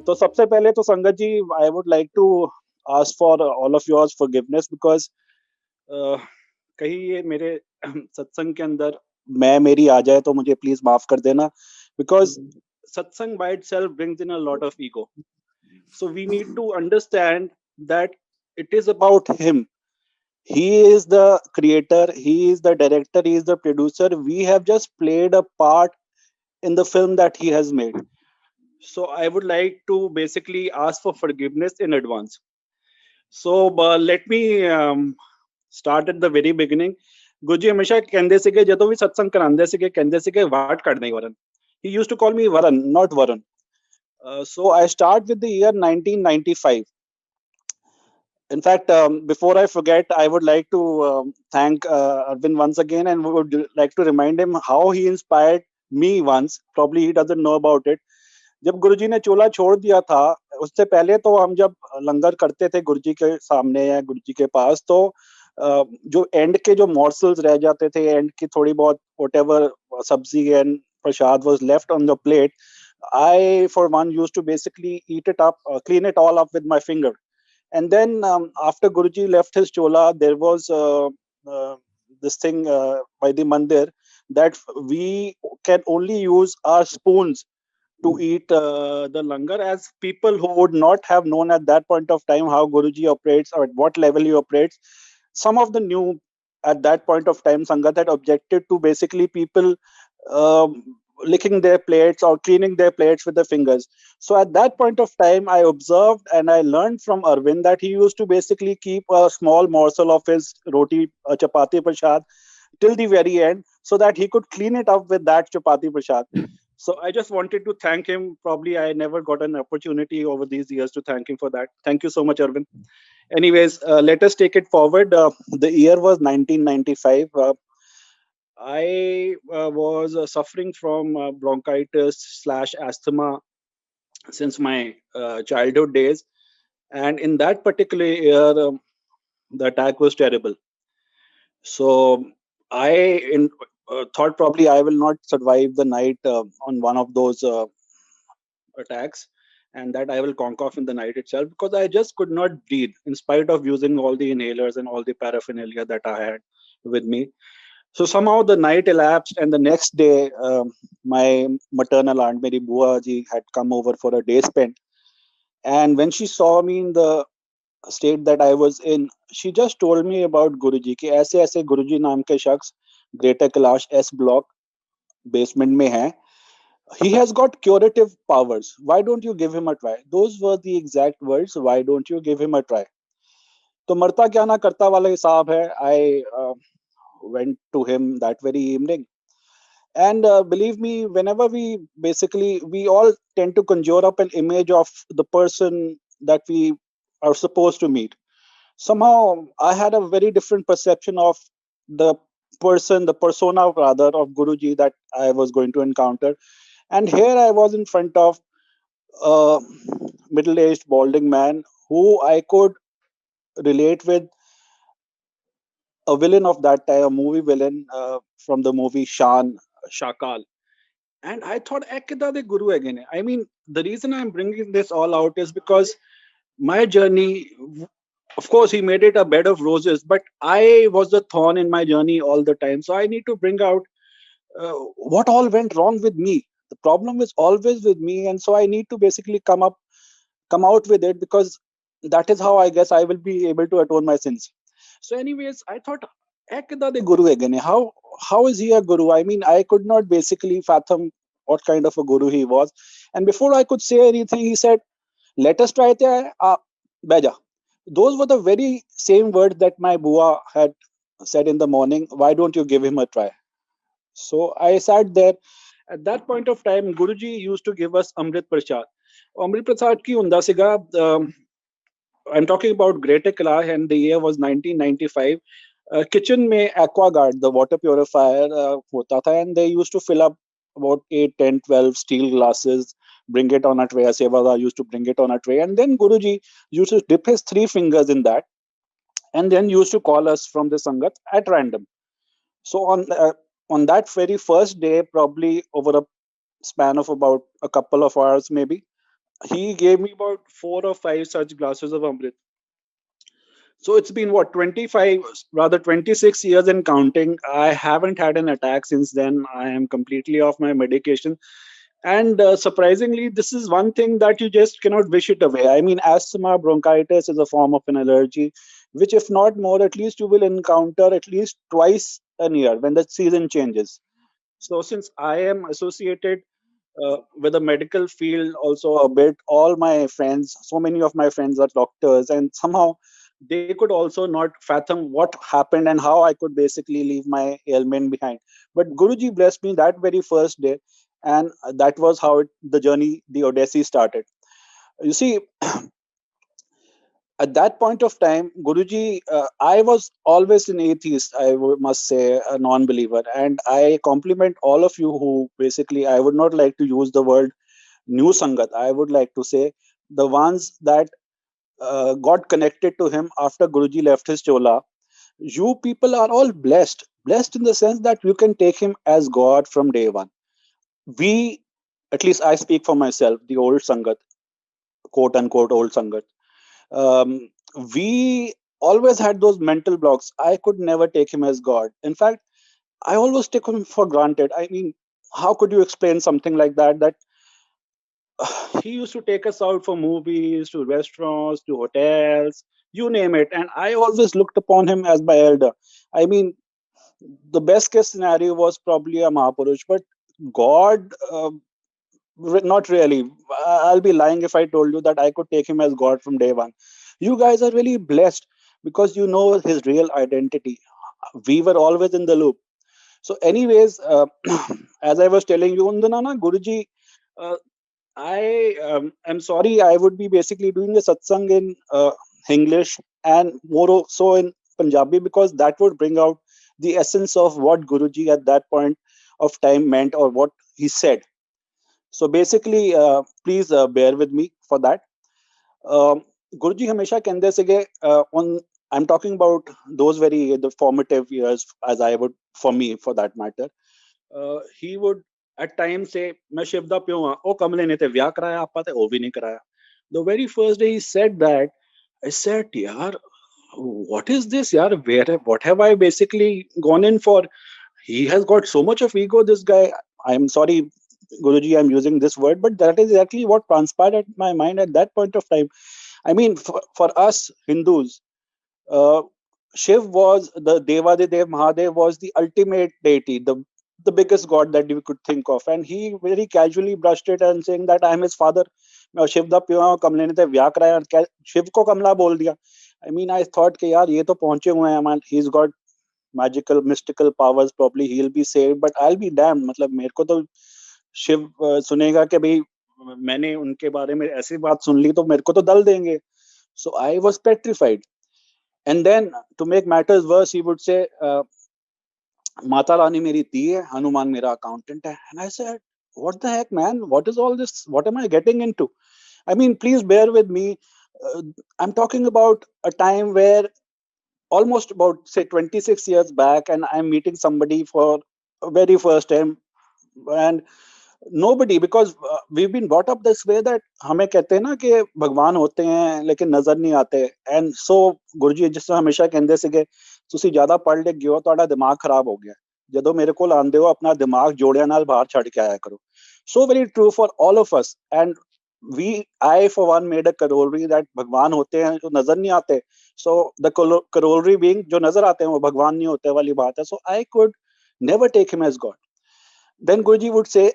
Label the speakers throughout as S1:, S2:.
S1: तो सबसे पहले तो संगत जी, I would like to ask for all of yours forgiveness because कहीं ये मेरे सत्संग के अंदर मैं मेरी आ जाए तो मुझे प्लीज माफ कर देना, because satsang by itself brings in a lot of ego. So we need to understand that it is about him. He is the creator, he is the director, he is the producer. We have just played a part in the film that he has made. So I would like to basically ask for forgiveness in advance. So let me start at the very beginning. ਗੁਰਜੀ ਹਮੇਸ਼ਾ ਕਹਿੰਦੇ ਸੀਗੇ, ਜਦੋਂ ਵੀ ਸਤਸੰਗ ਕਰਾਉਂਦੇ ਸੀਗੇ ਕਹਿੰਦੇ ਸੀਗੇ ਵਾਟ ਕੱਢ ਨਹੀਂ ਵਰਨ. He used to call me Varun, not Varun. So I start with the year 1995. In fact, before I forget, I would like to thank Arvind once again, and would like to remind him how he inspired me once. Probably he doesn't know about it. जब गुरुजी ने चोला छोड़ दिया था, उससे पहले तो हम जब लंगर करते थे गुरुजी के सामने या गुरुजी के पास, तो जो एंड के जो मॉर्सल्स रह जाते थे, एंड की थोड़ी बहुत व्हाटएवर सब्जी and Prasad was left on the plate, I for one used to basically eat it up, clean it all up with my finger. And then after Guruji left his chola, there was this thing by the mandir that we can only use our spoons to eat the langar, as people who would not have known at that point of time how Guruji operates or at what level he operates. Some of the new at that point of time Sangat had objected to basically people licking their plates or cleaning their plates with the fingers. So at that point of time, I observed and I learned from Arvind that he used to basically keep a small morsel of his roti, chapati prasad till the very end, so that he could clean it up with that chapati prasad. So I just wanted to thank him. Probably I never got an opportunity over these years to thank him for that. Thank you so much, Arvind. Anyways, let us take it forward. The year was 1995. I was suffering from bronchitis slash asthma since my childhood days, and in that particular year, the attack was terrible. So I thought probably I will not survive the night on one of those attacks, and that I will conk off in the night itself, because I just could not breathe in spite of using all the inhalers and all the paraphernalia that I had with me. So somehow the night elapsed, and the next day, my maternal aunt, Meri Bua ji, had come over for a day spent. And when she saw me in the state that I was in, she just told me about Guruji कि ऐसे ऐसे गुरुजी नाम के शख्स greater Kailash S block basement में है. He has got curative powers. Why don't you give him a try? Those were the exact words. Why don't you give him a try? तो मरता क्या ना करता वाला हिसाब है. I went to him that very evening. And believe me, whenever we all tend to conjure up an image of the person that we are supposed to meet. Somehow, I had a very different perception of the the persona rather, of Guruji that I was going to encounter. And here I was in front of a middle-aged balding man who I could relate with, a villain of that time, a movie villain from the movie Shakal. And I thought, Ekida the Guru again. I mean, the reason I'm bringing this all out is because my journey, of course, he made it a bed of roses, but I was the thorn in my journey all the time. So I need to bring out what all went wrong with me. The problem is always with me, and so I need to basically come out with it, because that is how I guess I will be able to atone my sins. So, anyways, I thought, Ekida the Guru again. How is he a guru? I mean, I could not basically fathom what kind of a guru he was. And before I could say anything, he said, "Let us try it. Beja." Those were the very same words that my bua had said in the morning. Why don't you give him a try? So I sat there. At that point of time, Guruji used to give us Amrit Prasad. Amrit Prasad ki unda siga. I'm talking about Greater Kailash, and the year was 1995. Kitchen में aquaguard, the water purifier, होता था, and they used to fill up about 8, 10, 12 steel glasses, bring it on a tray. Sevada used to bring it on a tray, and then Guruji used to dip his 3 fingers in that, and then used to call us from the Sangat at random. So on that very first day, probably over a span of about a couple of hours maybe, he gave me about 4 or 5 such glasses of Amrit. So it's been what, 25, rather 26 years and counting. I haven't had an attack since then. I am completely off my medication. And surprisingly, this is one thing that you just cannot wish it away. I mean, asthma, bronchitis is a form of an allergy, which, if not more, at least you will encounter at least twice a year when the season changes. So, since I am associated with the medical field also a bit, all my friends, so many of my friends are doctors, and somehow they could also not fathom what happened and how I could basically leave my ailment behind. But Guruji blessed me that very first day, and that was how the journey, the Odyssey started. You see, at that point of time, Guruji, I was always an atheist, must say, a non-believer, and I compliment all of you who basically, I would not like to use the word new Sangat. I would like to say the ones that got connected to him after Guruji left his chola. You people are all blessed, blessed in the sense that you can take him as God from day one. We, at least I speak for myself, the old Sangat, quote unquote old Sangat. Um, we always had those mental blocks. I could never take him as God. In fact, I always take him for granted. I mean, how could you explain something like that? That he used to take us out for movies, to restaurants, to hotels, you name it. And I always looked upon him as my elder. I mean, the best case scenario was probably a Mahapurush, but God, not really. I'll be lying if I told you that I could take him as God from day one. You guys are really blessed because you know his real identity. We were always in the loop. So, anyways, as I was telling you, Undanana, Guruji, uh, I am sorry. I would be basically doing a satsang in English and more so in Punjabi because that would bring out the essence of what Guruji at that point of time meant or what he said. So basically, please bear with me for that. गुरुजी हमेशा कहते सके on I'm talking about those very the formative years as I would for me for that matter. He would at times say मैं शिव दा प्यो हां ओ कमले ने ते विआह कराया आपा ते ओ भी नहीं कराया. The very first day he said that, I said, yaar, what is this, yaar? Where, what have I basically gone in for? He has got so much of ego, this guy. I'm sorry, Guruji, I'm using this word, but that is exactly what transpired at my mind at that point of time. I mean, for us Hindus, uh, Shiv was the Dev Mahadev was the ultimate deity, the biggest god that you could think of, and he very casually brushed it and saying that I am his father. मैं शिव दा प्यो हूं कमले ने ते व्याह कराया और क्या शिव को कमला बोल दिया. I mean, I thought कि यार ये तो पहुंचे हुए हैं man, he's got magical mystical powers, probably he'll be saved, but I'll be damned. मतलब मेरे को तो शिव सुनेगा कि भाई मैंने उनके बारे में ऐसी बात सुन ली तो मेरे को तो दल देंगे. So I was petrified. And then to make matters worse, he would say, Mata Rani मेरी दी है, हनुमान मेरा accountant है. And I said, what the heck, man? What is all this? What am I getting into? I mean, please bear with me. I'm talking about a time where almost about say 26 years back, and I'm meeting somebody for a very first time, and nobody, because we've been brought up this way that हमें कहते हैं ना कि भगवान होते हैं लेकिन नजर नहीं आते. एंड सो गुरुजी जिस तरह हमेशा कहते ਸੀਗੇ ਤੁਸੀਂ ਜ਼ਿਆਦਾ ਪੜ੍ਹ ਲਿਖ ਗਏ ਹੋ ਤੁਹਾਡਾ ਦਿਮਾਗ ਖਰਾਬ ਹੋ ਗਿਆ ਜਦੋਂ ਮੇਰੇ ਕੋਲ ਆਉਂਦੇ ਹੋ ਆਪਣਾ ਦਿਮਾਗ ਜੋੜਿਆਂ ਨਾਲ ਬਾਹਰ ਛੱਡ ਕੇ ਆਇਆ ਕਰੋ. So very true for all of us. And I for one made a corollary that भगवान होते हैं जो नजर नहीं आते. So the corollary being जो नजर आते हैं वो भगवान नहीं होते वाली बात है. So I could never take him as God. Then Guruji would say,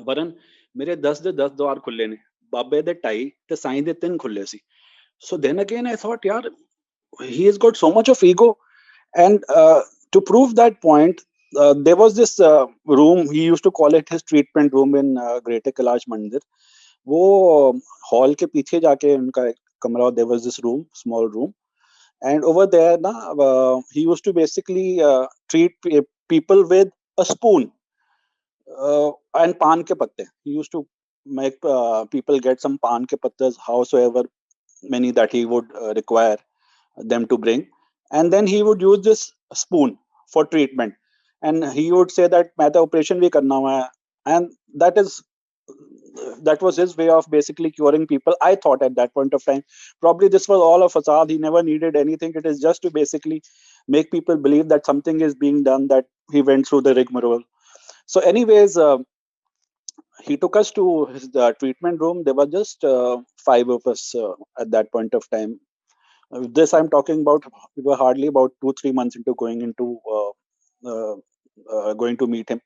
S1: ਵਰਨ ਮੇਰੇ 10 ਦੇ 10 द्वार खुले ने बाबे ਦੇ 2.5 ਤੇ ਸਾਈਂ ਦੇ 3 खुले सी. So then again I thought, yaar, he has got so much of ego. And to prove that point, there was this room, he used to call it his treatment room in Greater Kailash Mandir. वो hall के पीछे जाके उनका एक कमरा, there was this room, small room, and over there na he used to basically treat people with a spoon and pan ke patte. He used to make people get some pan ke pattas, howsoever many that he would require them to bring, and then he would use this spoon for treatment, and he would say that मैं तो operation भी करना हुआ है, and that is that was his way of basically curing people. I thought at that point of time, probably this was all a facade. He never needed anything. It is just to basically make people believe that something is being done, that he went through the rigmarole. So, anyways, he took us to his treatment room. There were just five of us at that point of time. This I'm talking about. We were hardly about 2 3 months into uh, going to meet him.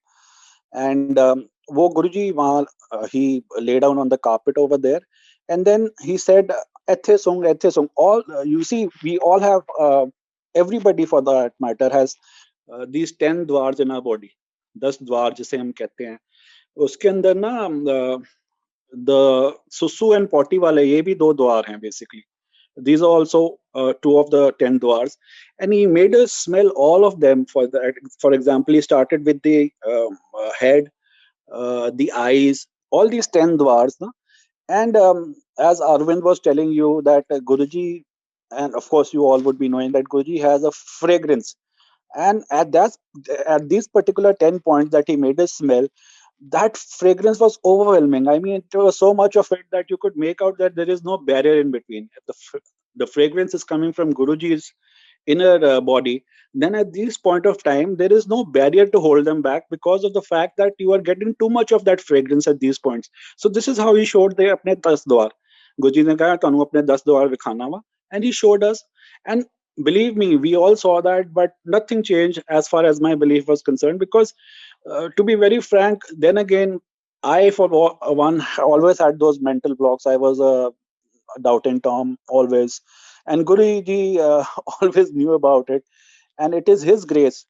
S1: And वो गुरुजी वहाँ he lay down on the carpet over there, and then he said, ethe sung. All you see, we all have everybody for that matter has these 10 द्वार in our body. 10 द्वार जिसे हम कहते हैं, उसके अंदर ना the सुसु and potty वाले ये भी 2 द्वार हैं basically. These are also 2 of the 10 dwars, and he made us smell all of them. For that, for example, he started with the head, the eyes, all these 10 dwars. No? And as Arvind was telling you that Guruji, and of course you all would be knowing that Guruji has a fragrance, and at these particular 10 points that he made us smell, that fragrance was overwhelming. I mean, it was so much of it that you could make out that there is no barrier in between. If the fragrance is coming from Guruji's inner body, then at this point of time, there is no barrier to hold them back because of the fact that you are getting too much of that fragrance at these points. So this is how he showed the apne 10 द्वार. Guruji ने कहा तनु अपने 10 द्वार दिखाना वा, and he showed us. And believe me, we all saw that, but nothing changed as far as my belief was concerned, because to be very frank, then again, I, for one, always had those mental blocks. I was a doubting Tom always, and Guruji always knew about it. And it is His grace,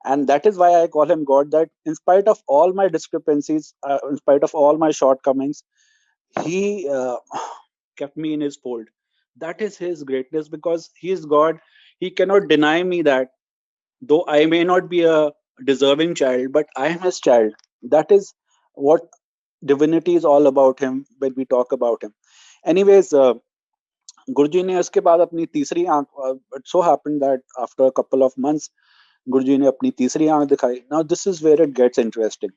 S1: and that is why I call Him God. That in spite of all my discrepancies, in spite of all my shortcomings, He kept me in His fold. That is His greatness, because He is God. He cannot deny me that, though I may not be a deserving child, but I am His child. That is what divinity is all about Him when we talk about Him. Anyways, गुरुजी ने उसके बाद अपनी तीसरी आंख, it so happened that after a couple of months, गुरुजी ने अपनी तीसरी आंख दिखाई. Now this is where it gets interesting.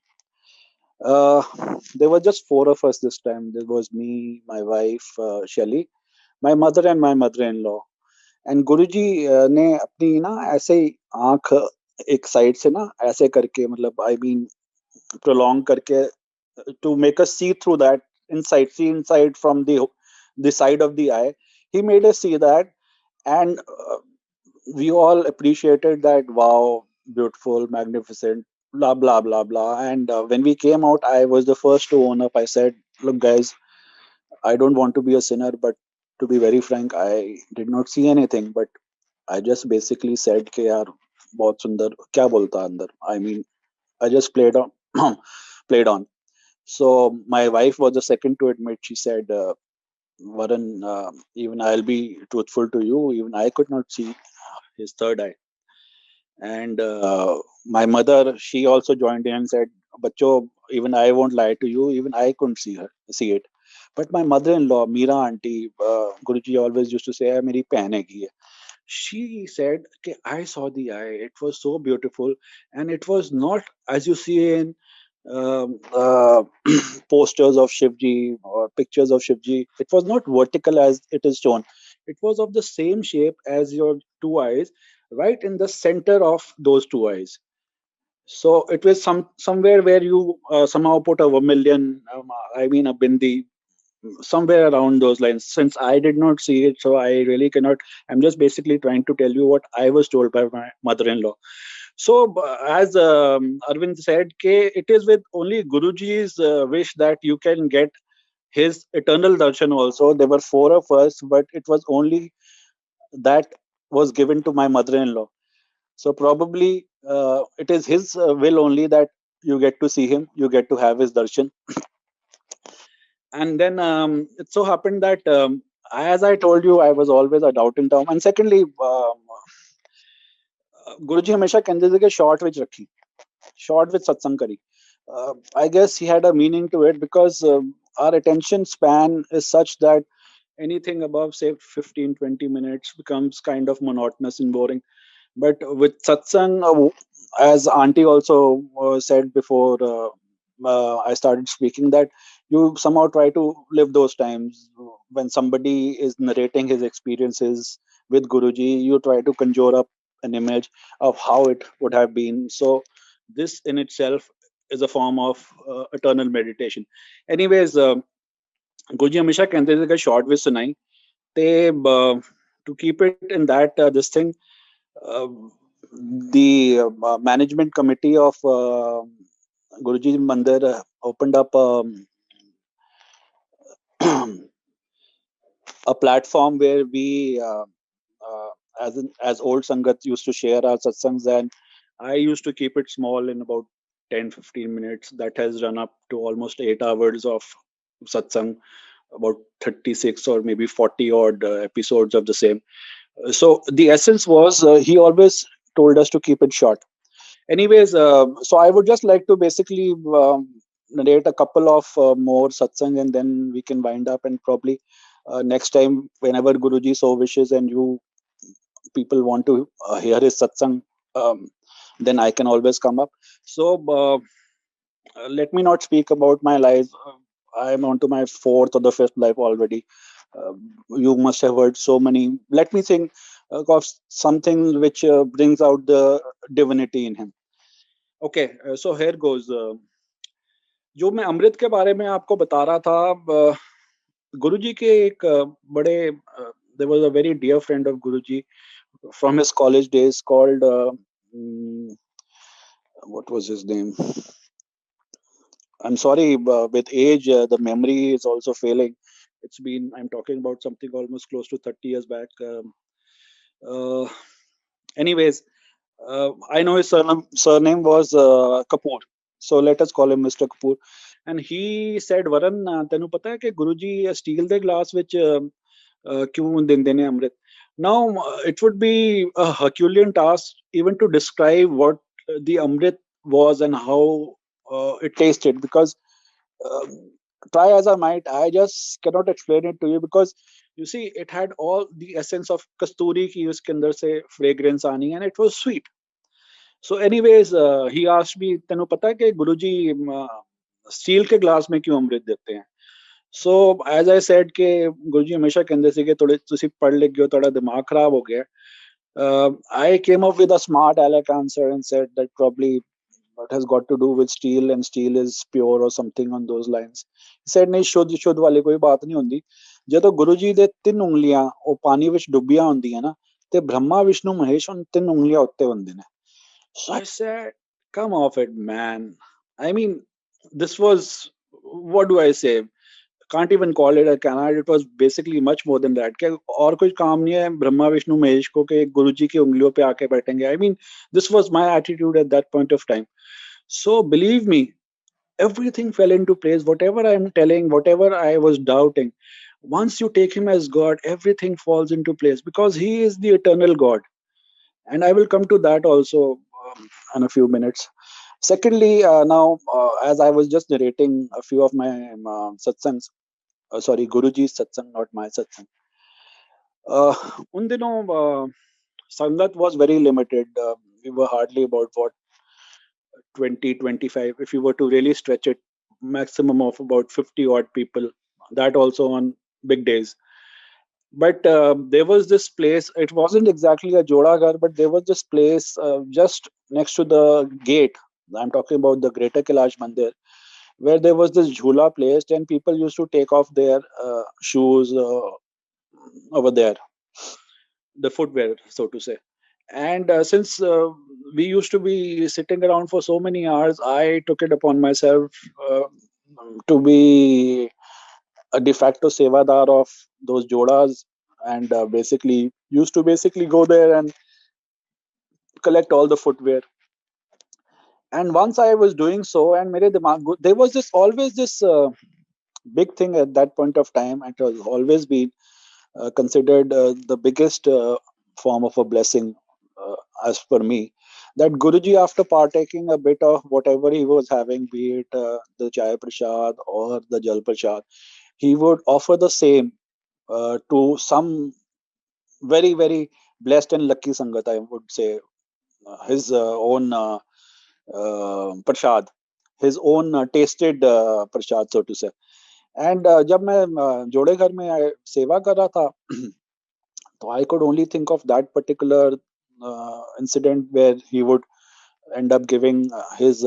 S1: Uh, there were just four of us this time. There was me, my wife, Shelly, my mother, and my mother-in-law. And Guruji ने अपनी ना ऐसे ही आंख एक साइड से ना ऐसे करके, मतलब आई मीन प्रोलॉन्ग करके, to make us see through that inside, see inside from the side of the eye. He made us see that, and we all appreciated that. Wow, beautiful, magnificent, blah blah blah blah. And when we came out, I was the first to own up. I said, look guys, I don't want to be a sinner, but to be very frank, I did not see anything. But I just basically said कि यार बहुत सुंदर, क्या बोलता अंदर. I mean, I just played on, played on. So my wife was the second to admit. She said, Varun, even I'll be truthful to you. Even I could not see his third eye. And my mother, she also joined in and said, "Bachcho, even I won't lie to you. Even I couldn't see it." But my mother-in-law, Meera auntie, Guruji always used to say, "मेरी बहन है." She said, okay, I saw the eye. It was so beautiful. And it was not, as you see in posters of Shivji or pictures of Shivji, it was not vertical as it is shown. It was of the same shape as your two eyes, right in the center of those two eyes. So it was somewhere where you somehow put a vermilion, I mean a bindi, somewhere around those lines. Since I did not see it, so I really cannot. I'm just basically trying to tell you what I was told by my mother-in-law. So as Arvind said, it is with only Guruji's wish that you can get his eternal darshan also. There were four of us, but it was only that was given to my mother-in-law. So probably it is his will only that you get to see him, you get to have his darshan. And then it so happened that as I told you, I was always a doubting Tom. And secondly, Guruji हमेशा कहते थे कि short with रखी, short with satsang kari. I guess he had a meaning to it, because our attention span is such that anything above say 15-20 minutes becomes kind of monotonous and boring. But with satsang, as auntie also said before, I started speaking, that you somehow try to live those times when somebody is narrating his experiences with Guruji. You try to conjure up an image of how it would have been. So this in itself is a form of eternal meditation. Anyways, Guruji हमेशा कहते थे कि short with सुनाई ते to keep it in that this thing, uh, the management committee of Guruji Mandir opened up a platform where we, as old Sangat, used to share our satsangs, and I used to keep it small in about 10-15 minutes. That has run up to almost 8 hours of satsang, about 36 or maybe 40 odd episodes of the same. So the essence was he always told us to keep it short. Anyways, so I would just like to basically narrate a couple of more satsang, and then we can wind up, and probably next time, whenever Guruji so wishes and you people want to hear his satsang, then I can always come up. So let me not speak about my life. I am on to my fourth or the fifth life already. Uh, you must have heard so many. Let me think of something which brings out the divinity in him. Okay, so here goes. जो मैं अमृत के बारे में आपको बता रहा था, गुरुजी के एक बड़े, there was a very dear friend of Guruji from his college days called what was his name? I'm sorry, with age, the memory is also failing. It's been, I'm talking about something almost close to 30 years back. Uh, anyways, I know his surname was Kapoor. So let us call him Mr. Kapoor. And he said, Varun, tenu pata hai कि Guruji steel ਦੇ glass ਵਿੱਚ kyun ਦਿੰਦੇ ਨੇ amrit? Now, it would be a Herculean task even to describe what the amrit was and how it tasted, because uh, try as I might, I just cannot explain it to you, because you see, it had all the essence of kasturi ki uske andar se fragrance aani, and it was sweet. So anyways, he asked me, तेनू पता है कि गुरुजी steel के glass में क्यों अमृत देते हैं? So as I said कि गुरुजी हमेशा कहते थे कि थोड़े ਤੁਸੀਂ पढ़ लिख गए हो, थोड़ा दिमाग खराब हो गया है. I came up with a smart aleck answer and said that probably what has got to do with steel, and steel is pure or something on those lines. He said नहीं, शुद्ध शुद्ध वाली कोई बात नहीं होंदी. ਜਦੋਂ ਗੁਰੂ ਜੀ ਦੇ ਤਿੰਨ ਉਂਗਲੀਆਂ ਉਹ ਪਾਣੀ ਵਿੱਚ ਡੁੱਬੀਆਂ ਹੁੰਦੀਆਂ ਨਾ, ਤੇ ਬ੍ਰਹਮਾ ਵਿਸ਼ਨੂੰ ਮਹੇਸ਼ ਉਹ ਤਿੰਨ ਉਂਗਲੀਆਂ ਉੱਤੇ ਹੁੰਦੇ ਨੇ. So I said, come off it, man. I mean, this was, what do I say? Can't even call it a canard. It was basically much more than that. क्या और कुछ काम नहीं है ब्रह्मा विष्णु महेश को कि गुरु जी की उंगलियों पे आके बैठेंगे. I mean, this was my attitude at that point of time. So believe me, everything fell into place. Whatever I'm telling, whatever I was doubting, once you take him as God, everything falls into place, because he is the eternal God. And I will come to that also in a few minutes. Secondly, now, as I was just narrating a few of my satsangs, sorry, Guruji's satsang, not my satsang. उन दिनों संगत was very limited. We were hardly about what 20-25. If you were to really stretch it, maximum of about 50 odd people. That also on big days. But there was this place. It wasn't exactly a jodagar, but there was this place just next to the gate. I'm talking about the Greater Kailash Mandir, where there was this jhula placed, and people used to take off their shoes over there, the footwear, so to say. And since we used to be sitting around for so many hours, I took it upon myself uh, to be a de facto sevadar of those jodas, and basically used to basically go there and collect all the footwear. And once I was doing so, and there was this always this big thing at that point of time. It was always been considered the biggest form of a blessing, as per me, that Guruji, after partaking a bit of whatever he was having, be it the chai prasad or the jal prasad, he would offer the same to some very, very blessed and lucky Sangat, I would say, his own prasad. his own tasted prasad, so to say. And जब मैं जोड़े घर में सेवा कर रहा था, so I could only think of that particular incident where he would end up giving his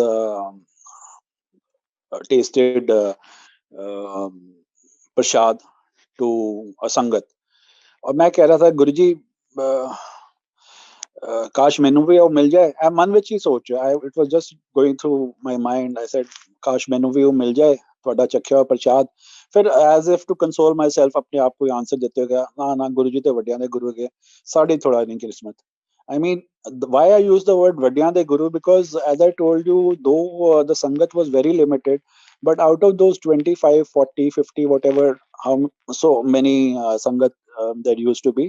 S1: tasted prasad to a sangat. और मैं कह रहा था गुरुजी काश मैनू भी ਉਹ ਮਿਲ ਜਾਏ, ਐ ਮਨ ਵਿੱਚ ਹੀ ਸੋਚ ਰਿਹਾ, it was just going through my mind, I said ਕਾਸ਼ ਮੈਨੂੰ ਵੀ ਉਹ ਮਿਲ ਜਾਏ ਤੁਹਾਡਾ ਚੱਖਿਆ ਹੋਇਆ ਪ੍ਰਸ਼ਾਦ। ਫਿਰ as if to console myself ਆਪਣੇ ਆਪ ਕੋਈ ਆਨਸਰ ਦਿੱਤੇ ਗਿਆ, ਨਾ ਨਾ ਗੁਰੂ ਜੀ ਤੇ ਵੱਡਿਆਂ ਦੇ ਗੁਰੂ ਹੈਗੇ, ਸਾਡੀ ਥੋੜਾ ਨਹੀਂ ਕਿਸਮਤ। I mean, why I use the word Vadyan de Guru, because as I told you, though the Sangat was very limited, but out of those 25, 40, 50, whatever, how so many Sangat there used to be,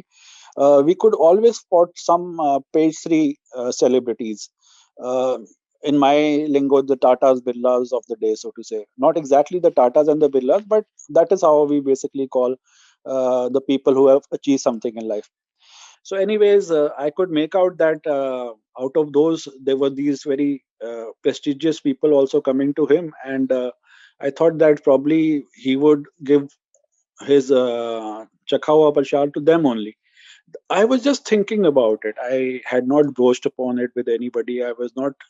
S1: we could always spot some page three celebrities. In my lingo, the Tatas, Birlas of the day, so to say. Not exactly the Tatas and the Birlas, but that is how we basically call the people who have achieved something in life. So, anyways, I could make out that out of those, there were these very prestigious people also coming to him, and I thought that probably he would give his Chakhawa Prashad to them only. I was just thinking about it. I had not broached upon it with anybody. I was not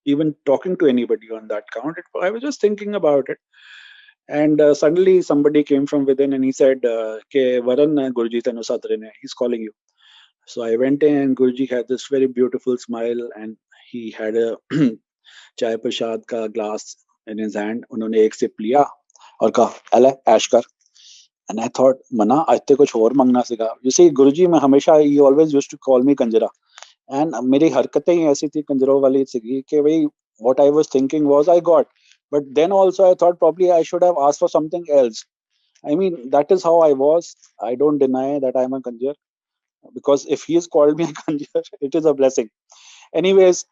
S1: even talking to anybody on that count. I was just thinking about it. And suddenly somebody came from within and he said, Ke Varun, Guruji tanu sat rahe ne, he's calling you. So I went in and Guruji had this very beautiful smile and he had a chai prasad ka glass in his hand. Unhone ek sip liya aur kaha, "Ala, ऐश कर." And I thought, Mana, आज ते कुछ और मांगना सीखा. You see, Guruji मैं हमेशा, he always used to call me कंजरा. And मेरी हरकतें ही ऐसी थी कंजरों वाली थी कि भाई, what I was thinking was I got. But then also I thought probably I should have asked for something else. I mean, that is how I was. I don't deny that I'm a kanjar. Because if he has called me a kanjar, it is a blessing. Anyways,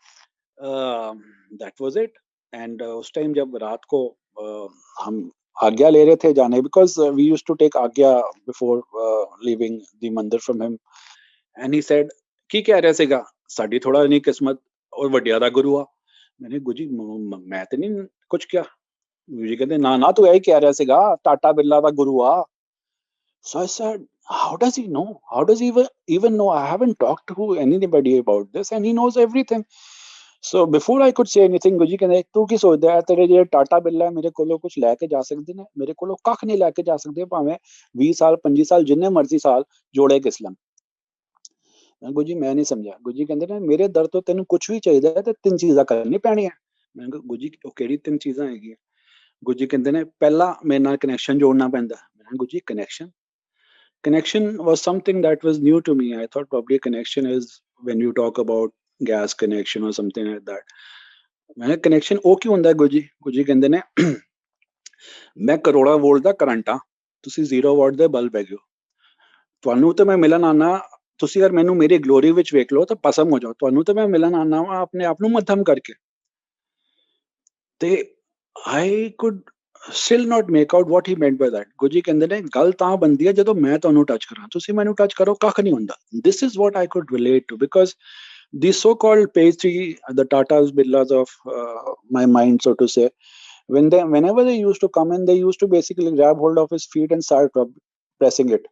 S1: that was it. And उस time जब रात को हम आज्ञा ले रहे थे जाने, because we used to take आज्ञा before leaving the mandir from him, and he said ਕੀ ਕਹਿ ਰਿਹਾ ਸੀਗਾ, ਸਾਡੀ ਥੋੜਾ ਨਹੀਂ ਕਿਸਮਤ ਔਰ ਵੱਡਿਆਂ ਦਾ ਗੁਰੂ ਆ। मैंने गुरुजी मैं तो नहीं कुछ किया। गुरुजी कहते ना ना तू यही कह रहा ਸੀਗਾ टाटा बिरला ਦਾ ਗੁਰੂ ਆ। So I said, how does he know? How does he even know? I haven't talked to anybody about this and he knows everything. So before I could say anything, Guruji ਕਹਿੰਦੇ ਤੂੰ ਕੀ ਸੋਚਦਾ ਹੈ, ਤੇਰੇ ਜਿਹੜੇ ਟਾਟਾ ਬਿਰਲਾ ਮੇਰੇ ਕੋਲੋਂ ਕੁਝ ਲੈ ਕੇ ਜਾ ਸਕਦੇ ਨੇ? ਮੇਰੇ ਕੋਲੋਂ ਕੱਖ ਨਹੀਂ ਲੈ ਕੇ ਜਾ ਸਕਦੇ, ਭਾਵੇਂ 20 ਸਾਲ 25 ਸਾਲ ਜਿੰਨੇ ਮਰਜ਼ੀ ਸਾਲ ਜੋੜੇ ਕਿਸ ਲੰਮ। ਗੁਰਜੀ ਮੈਂ ਨਹੀਂ ਸਮਝਿਆ। ਗੁਰਜੀ ਕਹਿੰਦੇ ਨੇ ਮੇਰੇ ਦਰ ਤੋਂ ਤੈਨੂੰ ਕੁਝ ਵੀ ਚਾਹੀਦਾ ਹੈ ਤੇ ਤਿੰਨ ਚੀਜ਼ਾਂ ਕਰਨੀ ਪੈਣੀਆਂ। ਮੈਂ ਕਿਹਾ ਗੁਰਜੀ ਉਹ ਕਿਹੜੀ ਤਿੰਨ ਚੀਜ਼ਾਂ ਹੈਗੀਆਂ? ਗੁਰਜੀ ਕਹਿੰਦੇ ਨੇ ਪਹਿਲਾ ਮੇਰੇ ਨਾਲ ਕਨੈਕਸ਼ਨ ਜੋੜਨਾ ਪੈਂਦਾ। ਮੈਂ ਕਿਹਾ ਗੁਰਜੀ connection? Connection was something that was new to me. I thought probably connection is when you talk about gas connection or something like that. मैं connection ਉਹ ਕੀ ਹੁੰਦਾ ਗੁਰਜੀ? ਗੁਰਜੀ ਕਹਿੰਦੇ ਨੇ ਮੈਂ ਕਰੋੜਾਂ ਵੋਲਟ ਦਾ ਕਰੰਟ ਆ, ਤੁਸੀਂ 0 ਵਾਟ ਦੇ ਬਲਬ ਹੈਗੇ ਹੋ। ਤੁਹਾਨੂੰ ਤੇ ਮੈਂ ਮਿਲਣ ਆਣਾ, ਤੁਸੀਂ ਅਗਰ ਮੈਨੂੰ ਮੇਰੀ ਗਲੋਰੀ ਵਿੱਚ ਵੇਖ ਲਓ ਤਾਂ ਭਸਮ ਹੋ ਜਾਓ। ਤੁਹਾਨੂੰ ਤੇ ਮੈਂ ਮਿਲਣ ਆਣਾ ਵਾ ਆਪਣੇ ਆਪ ਨੂੰ ਮੱਧਮ ਕਰਕੇ। ਤੇ I could still not make out what he meant by that. ਗੁਰਜੀ ਕਹਿੰਦੇ ਨੇ ਗੱਲ ਤਾਂ ਬਣਦੀ ਹੈ ਜਦੋਂ ਮੈਂ ਤੁਹਾਨੂੰ ਟੱਚ ਕਰਾਂ, ਤੁਸੀਂ ਮੈਨੂੰ ਟੱਚ ਕਰੋ ਕੱਖ ਨਹੀਂ ਹੁੰਦਾ। This is what I could relate to, because the so-called page three, the Tatas, Birlas of my mind, so to say, whenever they used to come in, they used to basically grab hold of his feet and start pressing it.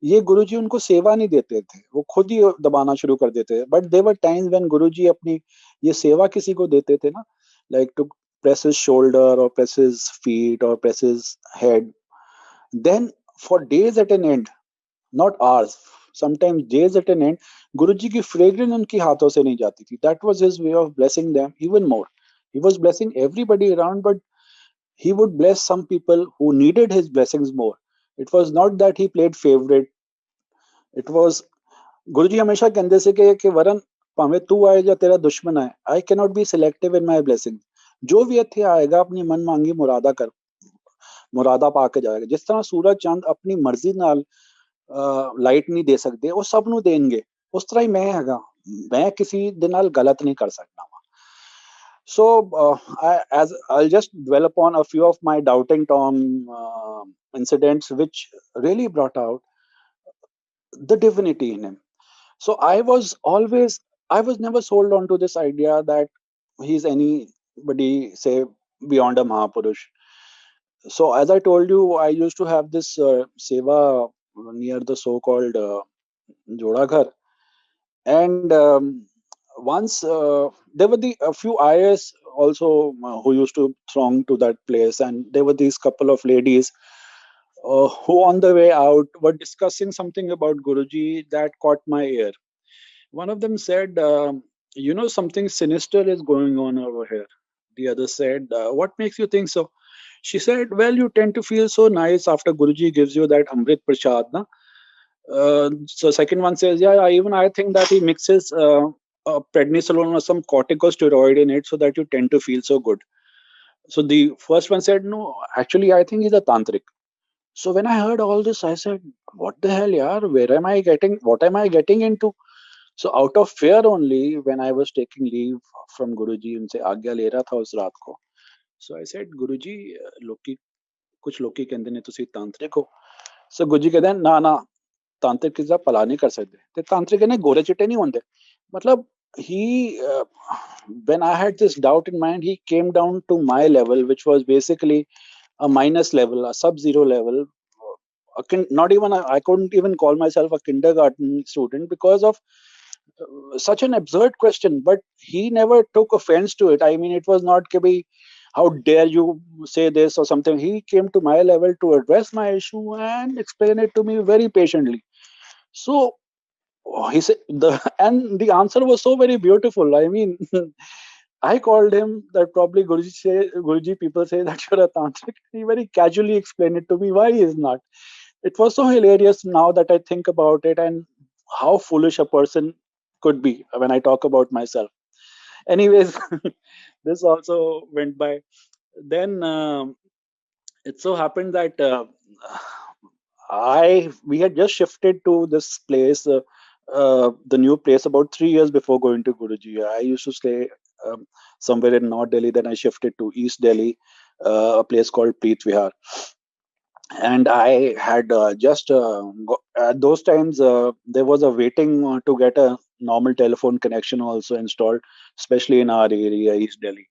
S1: ये गुरुजी उनको सेवा नहीं देते थे, वो खुद ही दबाना शुरू कर देते थे। But there were times when Guruji अपनी ये सेवा किसी को देते थे ना, like to press his shoulder or press his feet or press his head, then for days at an end, not hours, sometimes days at an end, Guruji ki fragrance unki haathon se nahi jati thi. That was his way of blessing them even more. He was blessing everybody around, but he would bless some people who needed his blessings more. It was not that he played favorite. It was Guruji हमेशा कहते थे कि वरन भाਵੇਂ तू आए या तेरा दुश्मन आए, I cannot be selective in my blessings. जो भी ਇੱਥੇ ਆਏਗਾ ਆਪਣੀ ਮਨ ਮੰਗੀ ਮੁਰਾਦਾ ਕਰ ਮੁਰਾਦਾ ਪਾ ਕੇ ਜਾਏਗਾ। ਜਿਸ ਤਰ੍ਹਾਂ ਸੂਰਜ ਚੰਦ ਆਪਣੀ ਮਰਜ਼ੀ ਨਾਲ ਲਾਈਟ ਨਹੀਂ ਦੇ ਸਕਦੇ, ਉਹ ਸਭ ਨੂੰ ਦੇਣਗੇ, ਉਸ ਤਰ੍ਹਾਂ ਹੀ ਮੈਂ ਹੈਗਾ, ਮੈਂ ਕਿਸੇ ਦੇ ਨਾਲ ਗਲਤ ਨਹੀਂ ਕਰ ਸਕਦਾ। So I'll just dwell upon a few of my doubting Tom incidents which really brought out the divinity in him. So I was never sold on to this idea that he's anybody, say beyond a Mahapurush. So as I told you, I used to have this seva near the so-called Joda Ghar, and once there were a few IAS also who used to throng to that place, and there were these couple of ladies who on the way out were discussing something about Guruji that caught my ear. One of them said, something sinister is going on over here. The other said, what makes you think so? She said, well, you tend to feel so nice after Guruji gives you that Amrit Prasad. Na? So second one says, yeah, even I think that he mixes prednisolone or some corticosteroid in it so that you tend to feel so good. So the first one said, no, actually, I think he's a tantric. So when I heard all this, I said, what the hell, yaar? What am I getting into? So out of fear only, when I was taking leave from Guruji, उनसे आज्ञा ले रहा था उस रात को. So I said, Guruji, लोकी कुछ लोकी कहते ने तुसी तांत्रिक हो. So Guruji कहते हैं ना ना तांत्रिक किसी भला नहीं कर सकते. ते तांत्रिक ने गोरे चिट्टे नहीं होंगे. मतलब he when I had this doubt in mind, he came down to my level, which was basically a minus level, a sub-zero level. Not even I couldn't even call myself a kindergarten student because of such an absurd question. But he never took offense to it. I mean, it was not Kabi, how dare you say this or something. He came to my level to address my issue and explain it to me very patiently. So he said the answer was so very beautiful. I mean, I called him that probably Guruji people say that you're a tantric. He very casually explained it to me why he is not. It was so hilarious now that I think about it, and how foolish a person could be when I talk about myself. Anyways, this also went by. Then it so happened that we had just shifted to this place, the new place, about 3 years before going to Guruji. I used to stay somewhere in North Delhi. Then I shifted to East Delhi, a place called Preet Vihar. And I had at those times there was a waiting to get a normal telephone connection also installed, especially in our area, East Delhi.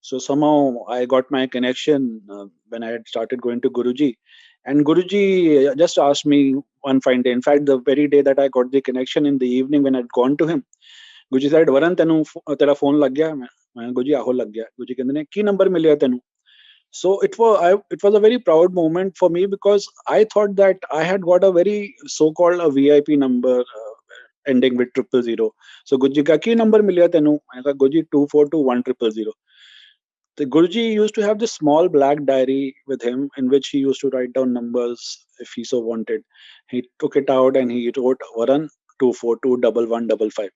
S1: So somehow I got my connection when I had started going to Guruji, and Guruji just asked me one fine day. In fact, the very day that I got the connection in the evening when I'd gone to him, Guruji said, "Varun, tera phone lag gaya?" मैं Guruji आहो लग गया. Guruji कहते ने की number मिलिया तेनू. So it was a very proud moment for me because I thought that I had got a very so-called a VIP number ending with 000. So Guruji ka ki number miliya tenu? I said Guruji 242100. The Guruji used to have this small black diary with him in which he used to write down numbers if he so wanted. He took it out and he wrote Varun 2421155.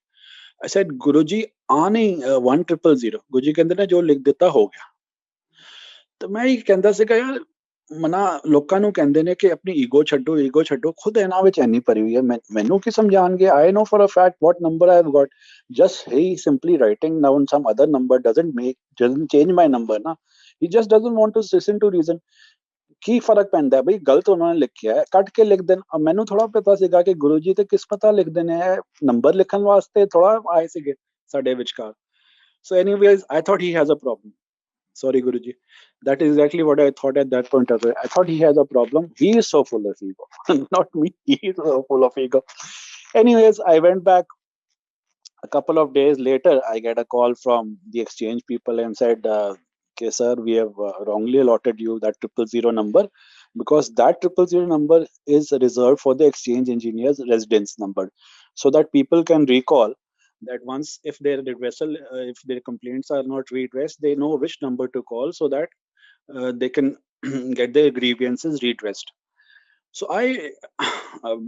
S1: I said Guruji आने 1000. Guruji कहते ना जो लिख देता हो गया. तो मैं ਇਹ ਕਹਿੰਦਾ ਸੀਗਾ ਯਾਰ ਮਨਾ ਲੋਕਾਂ ਨੂੰ ਕਹਿੰਦੇ ਨੇ ਕਿ ਆਪਣੀ ਈਗੋ ਛੱਡੋ ਖੁਦ ਇਹਨਾਂ ਵਿੱਚ ਐਨੀ ਭਰੀ ਹੋਈ ਹੈ ਮੈਨੂੰ ਕੀ ਸਮਝਾਣਗੇ I know for a fact what number I have got just he simply writing down some other number doesn't change my number ਨਾ he just doesn't want to listen to reason ਕੀ ਫਰਕ ਪੈਂਦਾ ਹੈ ਬਈ ਗਲਤ ਉਹਨਾਂ ਨੇ ਲਿਖਿਆ ਹੈ ਕੱਟ ਕੇ ਲਿਖ ਦੇਣ ਮੈਨੂੰ ਥੋੜਾ ਪਤਾ ਸੀਗਾ ਕਿ ਗੁਰੂ ਜੀ ਤੇ ਕਿਸ ਪਤਾ ਲਿਖਦੇ ਨੇ ਨੰਬਰ ਲਿਖਣ ਵਾਸਤੇ ਥੋੜਾ ਆਏ ਸੀਗੇ ਸਾਡੇ ਵਿਚਕਾਰ so anyways I thought he has a problem. Sorry, Guruji. That is exactly what I thought at that point of it. I thought he has a problem. He is so full of ego. Not me. He is so full of ego. Anyways, I went back a couple of days later. I get a call from the exchange people and said, okay, sir, we have wrongly allotted you that 000 number because that 000 number is reserved for the exchange engineer's residence number so that people can recall that once if their complaints are not redressed, they know which number to call so that they can get their grievances redressed. So I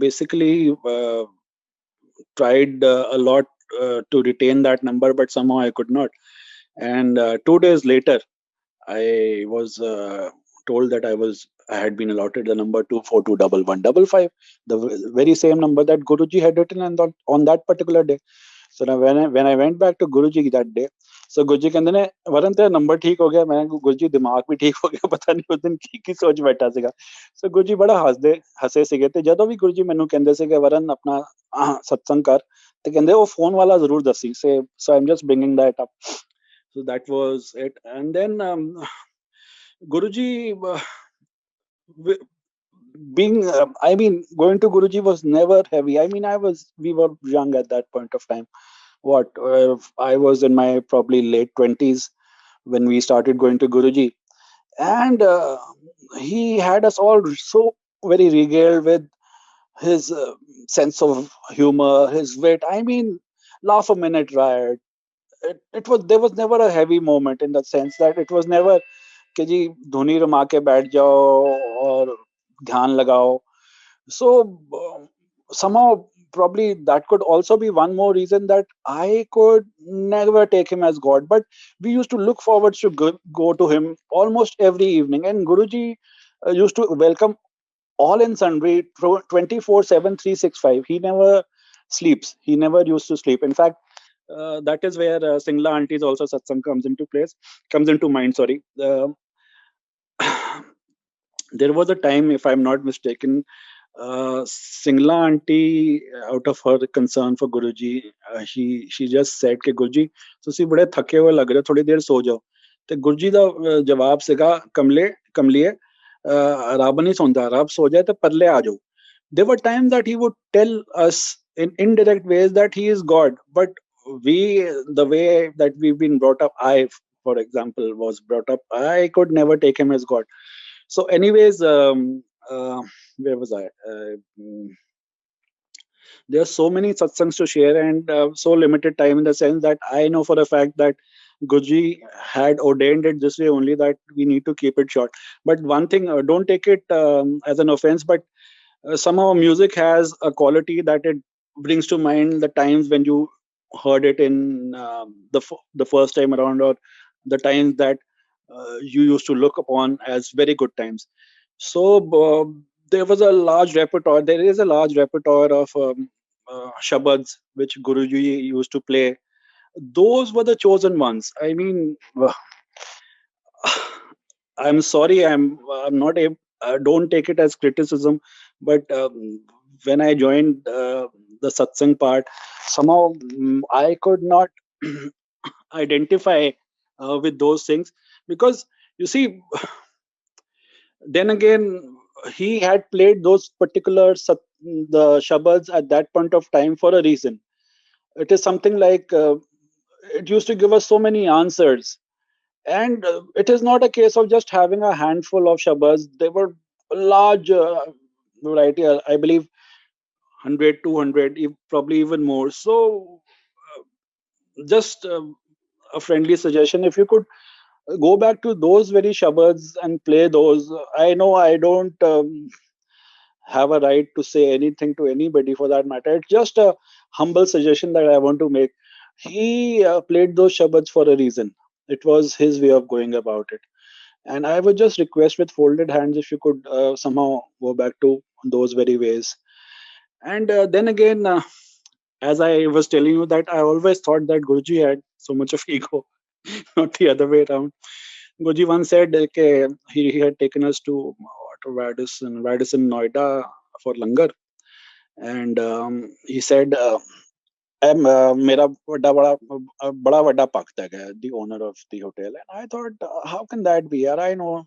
S1: basically tried a lot to retain that number, but somehow I could not. And 2 days later, I was told that I had been allotted the number 2421155, the very same number that Guruji had written on that particular day. So now when I went back to Guruji that day, so Guruji कहंदे ने वरन तेरा number ठीक हो गया मैं गुरुजी दिमाग भी ठीक हो गया पता नहीं उस दिन की सोच बैठा ਸੀਗਾ ਸੋ ਗੁਰਜੀ ਬੜਾ ਹੱਸੇ ਸੀਗੇ ਤੇ ਜਦੋਂ ਵੀ ਗੁਰਜੀ ਮੈਨੂੰ ਕਹਿੰਦੇ ਸੀਗੇ ਵਰਨ ਆਪਣਾ ਸਤਸੰਗ ਕਰ ਤੇ ਕਹਿੰਦੇ ਉਹ ਫੋਨ ਵਾਲਾ ਜ਼ਰੂਰ ਦੱਸੀ so I'm just bringing that up So that was it. And then Guruji, w- being, I mean, going to Guruji was never heavy. I mean, we were young at that point of time. What, I was in my probably late 20s when we started going to Guruji. And he had us all so very regaled with his sense of humor, his wit. I mean, laugh a minute, riot. It was, there was never a heavy moment, in the sense that it was never कि जी धुनी रमा के बैठ जाओ और ध्यान लगाओ. So somehow probably that could also be one more reason that I could never take him as God. But we used to look forward to go to him almost every evening, and Guruji used to welcome all in sundry 24/7, 365. He never sleeps. He never used to sleep. In fact, that is where Singla Auntie's also satsang comes into mind. Sorry. There was a time, if I'm not mistaken, Singla auntie, out of her concern for Guruji, she just said कि Guruji ਤੁਸੀਂ ਬੜੇ ਥੱਕੇ ਹੋਏ ਲੱਗ ਰਹੇ ਹੋ, ਥੋੜੀ ਦੇਰ ਸੋ ਜਾਓ. ਤੇ ਗੁਰਜੀ ਦਾ ਜਵਾਬ ਸੀਗਾ, ਕਮਲੀਏ ਰੱਬ ਨਹੀਂ ਸੌਂਦਾ, ਰੱਬ ਸੋ ਜਾਏ ਤੇ ਪਰਲੇ ਆ ਜਾਓ. There were times that he would tell us in indirect ways that he is God, but we, the way that we've been brought up, I, for example, was brought up, I could never take him as God. So, anyways, where was I? There are so many satsangs to share, and so limited time, in the sense that I know for a fact that Guruji had ordained it this way only, that we need to keep it short. But one thing, don't take it as an offense, but somehow music has a quality that it brings to mind the times when you heard it in the first time around, or the times that you used to look upon as very good times. So there was a large repertoire. There is a large repertoire of shabads which Guruji used to play. Those were the chosen ones. I mean, I'm sorry, I'm not able. Don't take it as criticism, but when I joined the satsang part, somehow I could not identify with those things, because you see, then again, he had played those particular the shabads at that point of time for a reason. It is something like it used to give us so many answers. And it is not a case of just having a handful of shabads. There were a large variety, I believe 100, 200, probably even more. So, just a friendly suggestion, if you could go back to those very shabads and play those. I know I don't have a right to say anything to anybody for that matter. It's just a humble suggestion that I want to make. He played those shabads for a reason. It was his way of going about it. And I would just request with folded hands if you could somehow go back to those very ways. And then again, as I was telling you, that I always thought that Guruji had so much of ego, not the other way around. Guruji once said he had taken us to Radisson, Noida for langar. And he said, मेरा बड़ा वड्डा भक्त है, the owner of the hotel. And I thought, how can that be? Yaar, I know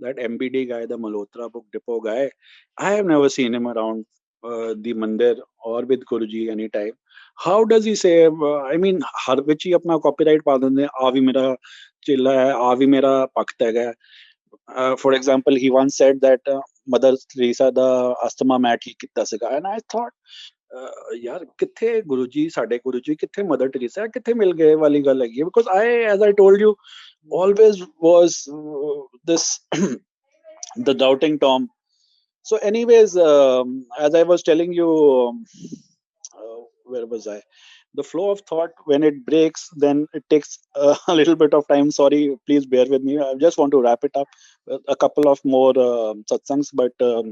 S1: that MBD guy, the Malhotra book depot guy. I have never seen him around the mandir or with Guruji anytime. How does he say? I mean, हर विच ही अपना copyright पा देंगे. आवी मेरा चेला है, आवी मेरा भक्त है. For example, he once said that Mother Teresa the asthma मैं ठीक किता सीगा. And I thought, यार किथे गुरुजी, साडे गुरुजी किथे मदर टेरेसा, किथे मिल गए वाली गल है. Because I, as I told you, always was this the doubting Tom. So anyways, as I was telling you, where was I? The flow of thought, when it breaks, then it takes a little bit of time. Sorry, please bear with me. I just want to wrap it up with a couple of more satsangs, but uh,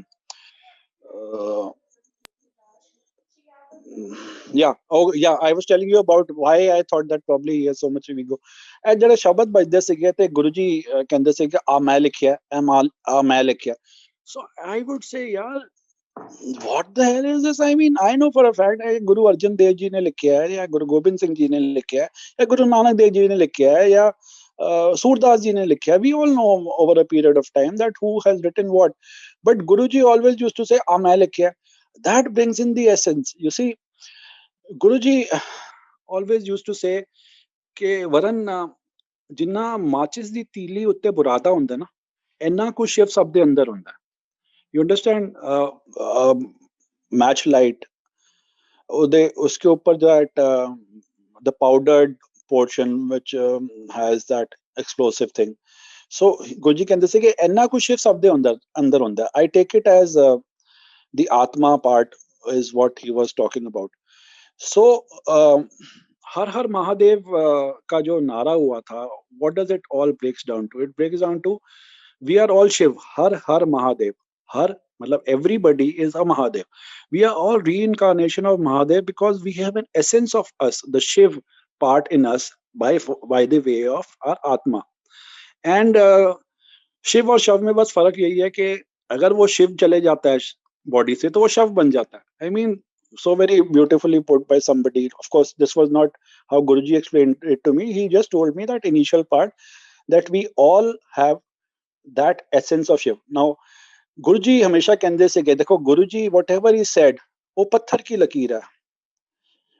S1: yeah. Oh, yeah. I was telling you about why I thought that probably he has so much ego. And ਜਿਹੜੇ ਸ਼ਬਦ ਵੱਜਦੇ ਸੀਗੇ ਤੇ ਗੁਰੂ ਜੀ ਕਹਿੰਦੇ ਸੀ ਕਿ ਆ ਮੈਂ ਲਿਖਿਆ, ਆ ਮੈਂ ਲਿਖਿਆ. So I would say, yeah, what the hell is this? I mean, I know for a fact Guru Arjan Dev Ji ने लिखा है, या Guru Gobind Singh Ji ने लिखा है, या Guru Nanak Dev Ji ने लिखा है, या Surdas Ji ने लिखा है. We all know over a period of time that who has written what. But Guruji always used to say, "Ah, मैं लिखा है." That brings in the essence. You see, Guruji always used to say कि वरन जिन्ना माचिस दी तीली उत्ते बुरादा ਹੁੰਦਾ ना, ਇੰਨਾ ਕੁ ਸ਼ਿਵ ਸਭ ਦੇ ਅੰਦਰ ਹੁੰਦਾ. You understand? Match light, ਉਹਦੇ ਉਸके ऊपर that the powdered portion which has that explosive thing. So Guruji ਕਹਿੰਦੇ ਸੀ ਕਿ ਇੰਨਾ ਕੁ ਸ਼ਿਵ ਸਭ ਦੇ ਅੰਦਰ ਹੁੰਦਾ. I take it as the atma part is what he was talking about. So हर हर महादेव का जो नारा हुआ था, what does it all breaks down to? It breaks down to we are all Shiv. हर हर महादेव. हर मतलब everybody is a Mahadev. We are all reincarnation of Mahadev because we have an essence of us, the Shiv part in us by the way of our Atma. And Shiv और शव में बस फर्क यही है कि अगर वो शिव चले जाता है बॉडी से तो वो शव बन जाता है. I mean, so very beautifully put by somebody. Of course, this was not how Guruji explained it to me. He just told me that initial part that we all have that essence of Shiv. Now, Guruji हमेशा कहते से देखो Guruji whatever he said वो पत्थर की लकीर है.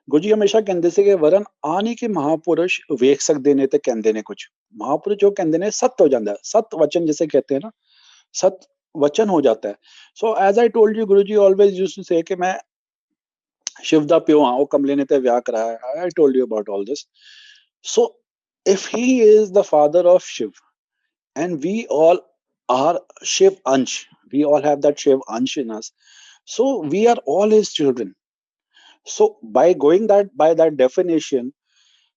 S1: गुरुजी हमेशा कहते से कि वरन आने के महापुरुष वेख सकते ने ते कहते ने कुछ महापुरुष जो कहते ने सत्य हो जाता है. सत्य वचन जिसे कहते हैं ना, सत वचन हो जाता है. So as I told you, Guruji always used to say कि मैं शिव दा प्यो हां, वो कमले ने ते व्याह करा है. I told you about all this. So if he is the father of Shiv and we all are Shiv Ansh, we all have that Shiv Ansh in us, so we are all his children. So by going that by that definition,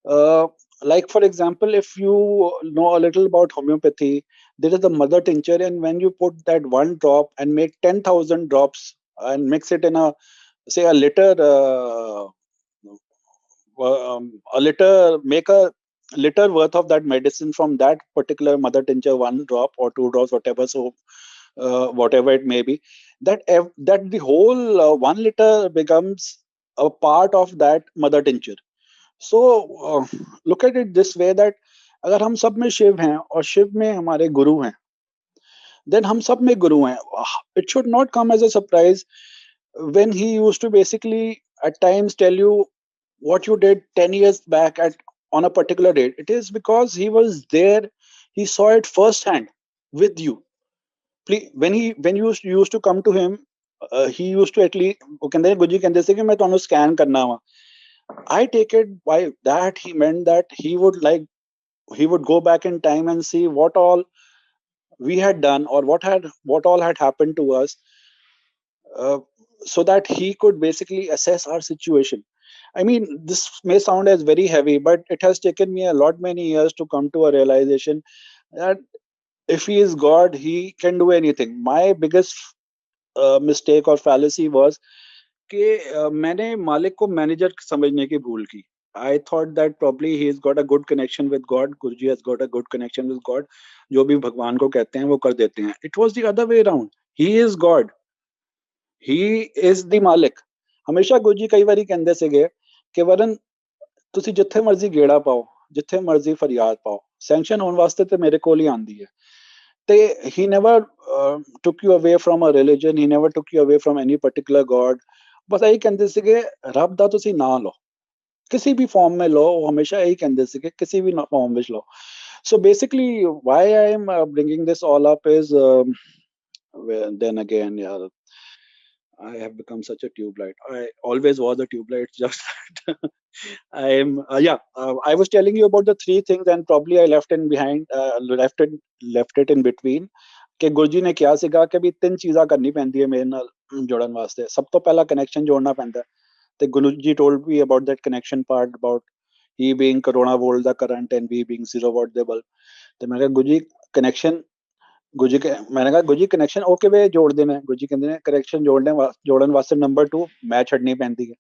S1: uh, like for example, if you know a little about homeopathy, there is the mother tincture, and when you put that one drop and make 10,000 drops and mix it in a, say, a liter, a liter, make a liter worth of that medicine from that particular mother tincture, one drop or two drops, whatever. So whatever it may be, that the whole 1 liter becomes a part of that mother tincture. So look at it this way that अगर हम सब में शिव हैं और शिव में हमारे गुरु हैं, then हम सब में गुरु हैं. It should not come as a surprise when he used to basically at times tell you what you did 10 years back at on a particular date. It is because he was there, he saw it firsthand with you. When you used to come to him, he used to at least वो कहते हैं गुरुजी कहते थे कि मैं ਤੁਹਾਨੂੰ scan करना वा. I take it by that he meant that he would go back in time and see what all we had done or what all had happened to us, uh, so that he could basically assess our situation. I mean, this may sound as very heavy, but it has taken me a lot many years to come to a realization that if he is God, he can do anything. My biggest mistake or fallacy was कि मैंने मालिक को manager समझने की भूल की. I thought that probably he's got a good connection with God. Guruji has got a good connection with God. जो भी भगवान को कहते हैं वो कर देते हैं. It was the other way around. He is God. He is the मालिक. हमेशा गुरुजी कई बारी कहते ਸੀਗੇ ਕਿ ਵਰਨ ਤੁਸੀਂ ਜਿੱਥੇ ਮਰਜ਼ੀ ਗੇੜਾ ਪਾਓ, ਜਿੱਥੇ ਮਰਜ਼ੀ ਫਰਿਆਦ ਪਾਓ, ਸੈਂਕਸ਼ਨ ਹੋਣ ਵਾਸਤੇ ਤੇ ਮੇਰੇ ਕੋਲ ਹੀ ਆਂਦੀ ਹੈ. ਤੇ he never took you away from a religion, he never took you away from any particular God. ਬਸ ਇਹੀ ਕਹਿੰਦੇ ਸੀਗੇ ਰੱਬ ਦਾ ਤੁਸੀਂ ਨਾਂ ਲਓ, किसी भी फॉर्म में लो. वो हमेशा यही कहते थे कि किसी भी फॉर्म में लो. So basically why I am bringing this all up is then again, yeah, I have become such a tube light. I always was a tube light, just that I am I was telling you about the three things and probably I left in behind, left it in between. कि गुरुजी ने क्या सीखा कि भी तीन चीज़ां करनी पैंदी है मेरे नाल जोड़न वास्ते. सब तो पहला कनेक्शन जोड़ना पैंदा है. The Guruji told me about that connection part, about he being corona volt the current and we being 0 watt the bulb. तो मैंने कहा गुरुजी कनेक्शन, मैंने कहा गुरुजी कनेक्शन ओके वे जोड़ देना है. गुरुजी कहते हैं कनेक्शन जोड़न वास्ते नंबर 2 मैं छड़नी पैंदी है.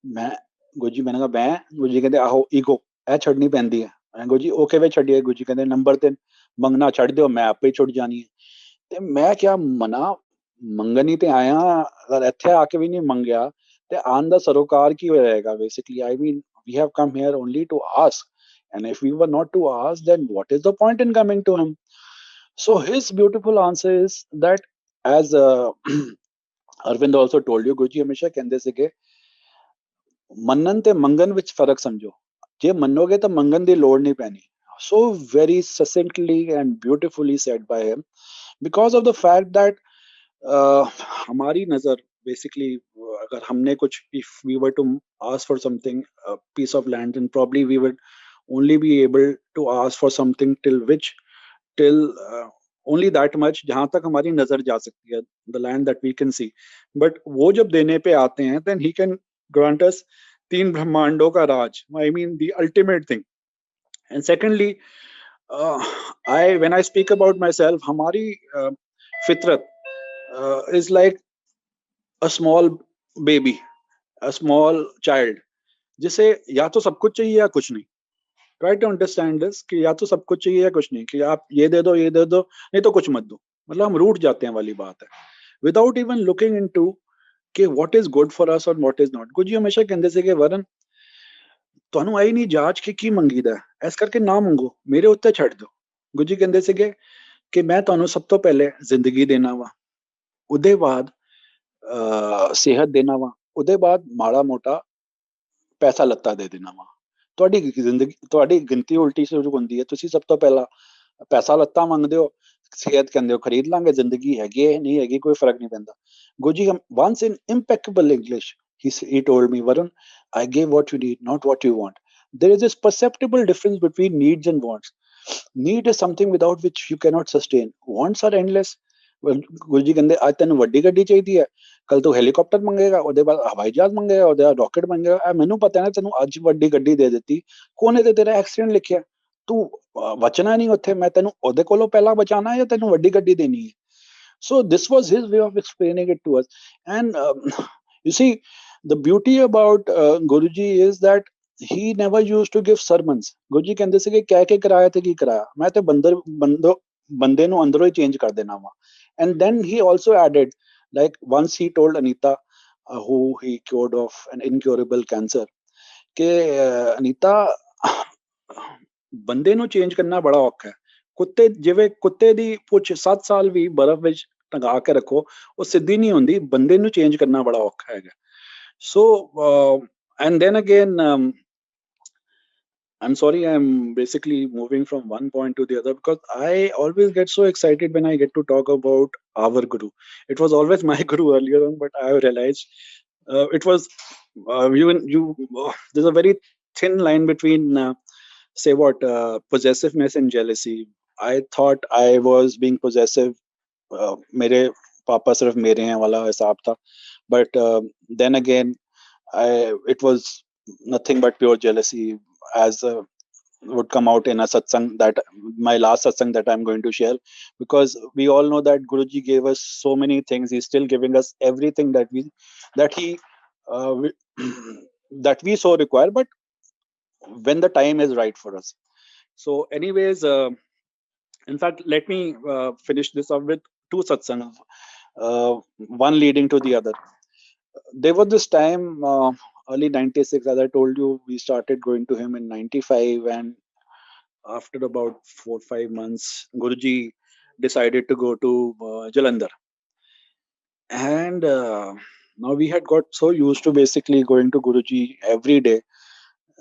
S1: मैं गुरुजी मैंने कहा मैं, गुरुजी कहते आहो ईगो ए छड़नी पैंदी है. मैं गुरुजी ओके वे छड़िए. गुरुजी कहते नंबर 3 मंगना छड़ दो, मैं आपे ही छुट जानी है. ते मैं क्या मना, ਮੰਗਣੀ ਤੇ ਆਇਆ, ਅਗਰ ਇੱਥੇ ਆ ਕੇ ਵੀ ਨਹੀਂ ਮੰਗਿਆ ਤੇ ਆਉਣ ਦਾ ਸਰੋਕਾਰ ਕੀ ਹੋਏਗਾ basically. I mean, we have come here only to ask, and if we were not to ask, then what is the point in coming to him? So his beautiful answer is that, as Arvind also told you, Guruji ਹਮੇਸ਼ਾ ਕਹਿੰਦੇ ਸੀਗੇ ਮੰਨਣ ਤੇ ਮੰਗਣ ਵਿੱਚ ਫਰਕ ਸਮਝੋ, ਜੇ ਮੰਨੋਗੇ ਤਾਂ ਮੰਗਣ ਦੀ ਲੋੜ ਨਹੀਂ ਪੈਣੀ. So very succinctly and beautifully said by him, because of the fact that हमारी नजर basically, अगर हमने कुछ, if we were to ask for something, a piece of land, then probably we would only be able to ask for something till only that much जहां तक हमारी नजर जा सकती है, the land that we can see. But वो जब देने पे आते हैं, then he can grant us तीन ब्रह्मांडों का राज, I mean the ultimate thing. And secondly, when I speak about myself, हमारी फितरत is like a small baby, a small child, जिसे या तो सब कुछ चाहिए या कुछ नहीं. Try to understand this, कि या तो सब कुछ चाहिए या कुछ नहीं, कि आप ये दे दो, नहीं तो कुछ मत दो. मतलब हम रूठ जाते हैं वाली बात है, without even looking into कि what is good for us or what is not. गुरु जी हमेशा कहते थे कि वरन ਤੁਹਾਨੂੰ ਆਈ ਨਹੀਂ ਜਾਂਚ ਕਿ ਕੀ ਮੰਗੀਦਾ, ਇਸ ਕਰਕੇ ਨਾ ਮੰਗੋ, ਮੇਰੇ ਉੱਤੇ ਛੱਡ ਦਿਓ. ਗੁਰੂ ਜੀ ਕਹਿੰਦੇ ਸੀਗੇ ਕਿ ਮੈਂ ਤੁਹਾਨੂੰ ਸਭ ਤੋਂ ਪਹਿਲੇ ਜ਼ਿੰਦਗੀ ਦੇਣਾ ਵਾ, ਉਹਦੇ ਬਾਅਦ ਸਿਹਤ ਦੇਣਾ ਵਾ, ਉਹਦੇ ਬਾਅਦ ਮਾੜਾ ਮੋਟਾ ਪੈਸਾ ਲੱਤਾ ਦੇ ਦੇਣਾ ਵਾ. ਤੁਹਾਡੀ ਜ਼ਿੰਦਗੀ, ਤੁਹਾਡੀ ਗਿਣਤੀ ਉਲਟੀ ਸ਼ੁਰੂ ਹੁੰਦੀ ਹੈ. ਤੁਸੀਂ ਸਭ ਤੋਂ ਪਹਿਲਾਂ ਪੈਸਾ ਲੱਤਾ ਮੰਗਦੇ ਹੋ, ਸਿਹਤ ਕਹਿੰਦੇ ਹੋ ਖਰੀਦ ਲਾਂਗੇ, ਜ਼ਿੰਦਗੀ ਹੈਗੀ ਹੈ ਨਹੀਂ ਹੈਗੀ ਕੋਈ ਫਰਕ ਨਹੀਂ ਪੈਂਦਾ. Guru ji once in impeccable English he told me, Varun, I gave what you need, not what you want. There is this perceptible difference between needs and wants. Need is something without which you cannot sustain. Wants are endless. Guru ji ਕਹਿੰਦੇ ਅੱਜ ਤੈਨੂੰ ਵੱਡੀ ਗੱਡੀ ਚਾਹੀਦੀ ਹੈ, ਕੱਲ ਤੂੰ helicopter ਮੰਗੇਗਾ, ਉਹਦੇ ਬਾਅਦ ਹਵਾਈ ਜਹਾਜ਼ ਮੰਗੇਗਾ, ਉਹਦੇ ਬਾਅਦ ਰਾਕਟ ਮੰਗੇਗਾ. ਮੈਨੂੰ ਪਤਾ ਹੈ ਨਾ, ਤੈਨੂੰ ਅੱਜ ਵੱਡੀ ਗੱਡੀ ਦੇ ਦਿੱਤੀ, ਕੋਨੇ ਤੇ ਤੇਰਾ ਐਕਸੀਡੈਂਟ ਲਿਖਿਆ, ਤੂੰ ਬਚਣਾ ਨਹੀਂ ਉੱਥੇ. ਮੈਂ ਤੈਨੂੰ ਉਹਦੇ ਕੋਲੋਂ ਪਹਿਲਾਂ ਬਚਾਣਾ ਜਾਂ ਤੈਨੂੰ ਵੱਡੀ ਗੱਡੀ ਦੇਣੀ ਹੈ. So this was his way of explaining it to us. And you see, the beauty about Guruji is that he never used to give sermons. Guruji ਕਹਿੰਦੇ ਸੀਗੇ ਕਹਿ ਕੇ ਕਰਾਇਆ ਤੇ ਕੀ ਕਰਾਇਆ, ਮੈਂ ਤੇ ਬੰਦੇ ਨੂੰ ਅੰਦਰੋਂ ਹੀ ਚੇਂਜ ਕਰ ਦੇਣਾ ਵਾ. And then he also added, like once he told Anita, who he cured of an incurable cancer, ਕਿ ਅਨੀਤਾ ਬੰਦੇ ਨੂੰ ਚੇਂਜ ਕਰਨਾ ਬੜਾ ਔਖਾ ਹੈ. ਕੁੱਤੇ, ਜਿਵੇਂ ਕੁੱਤੇ ਦੀ ਪੁੱਛ 7 ਸਾਲ ਵੀ ਬਰਫ਼ ਵਿੱਚ ਟੰਗਾ ਕੇ ਰੱਖੋ, ਉਹ ਸਿੱਧੀ ਨਹੀਂ ਹੁੰਦੀ. ਬੰਦੇ ਨੂੰ ਚੇਂਜ ਕਰਨਾ ਬੜਾ ਔਖਾ ਹੈਗਾ. So and then again, I'm sorry, I'm basically moving from one point to the other, because I always get so excited when I get to talk about our guru. It was always my guru earlier on, but I realized it was there's a very thin line between say what possessiveness and jealousy. I thought I was being possessive. मेरे पापा सिर्फ मेरे हैं वाला हिसाब था. But then again, it was nothing but pure jealousy, as would come out in a satsang, that my last satsang that I'm going to share, because we all know that Guruji gave us so many things. He's still giving us everything that he that we so require, but when the time is right for us. So anyways, in fact, let me finish this up with two satsangs, one leading to the other. There was this time, early 96, as I told you, we started going to him in 95, and after about 4-5 months, Guruji decided to go to Jalandhar. And now we had got so used to basically going to Guruji every day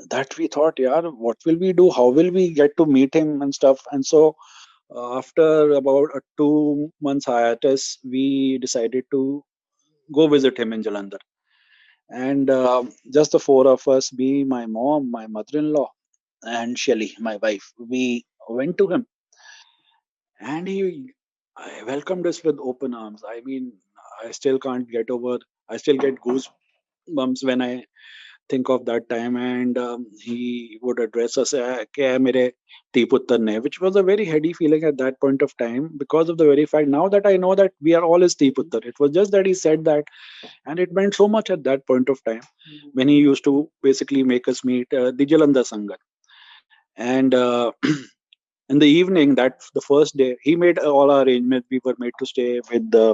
S1: that we thought, yaar, what will we do? How will we get to meet him and stuff? And so after about a 2 months hiatus, we decided to go visit him in Jalandhar. And just the four of us, me, my mom, my mother-in-law, and Shelly, my wife, we went to him. And he welcomed us with open arms. I mean, I still can't get over, I still get goosebumps when I think of that time. And he would address us, "Kya hai mere tii puttar ne," which was a very heady feeling at that point of time, because of the very fact now that I know that we are all his tii puttar. It was just that he said that, and it meant so much at that point of time, when he used to basically make us meet the Jalandhar Sangat. And in the evening, that the first day, he made all our arrangements. We were made to stay with the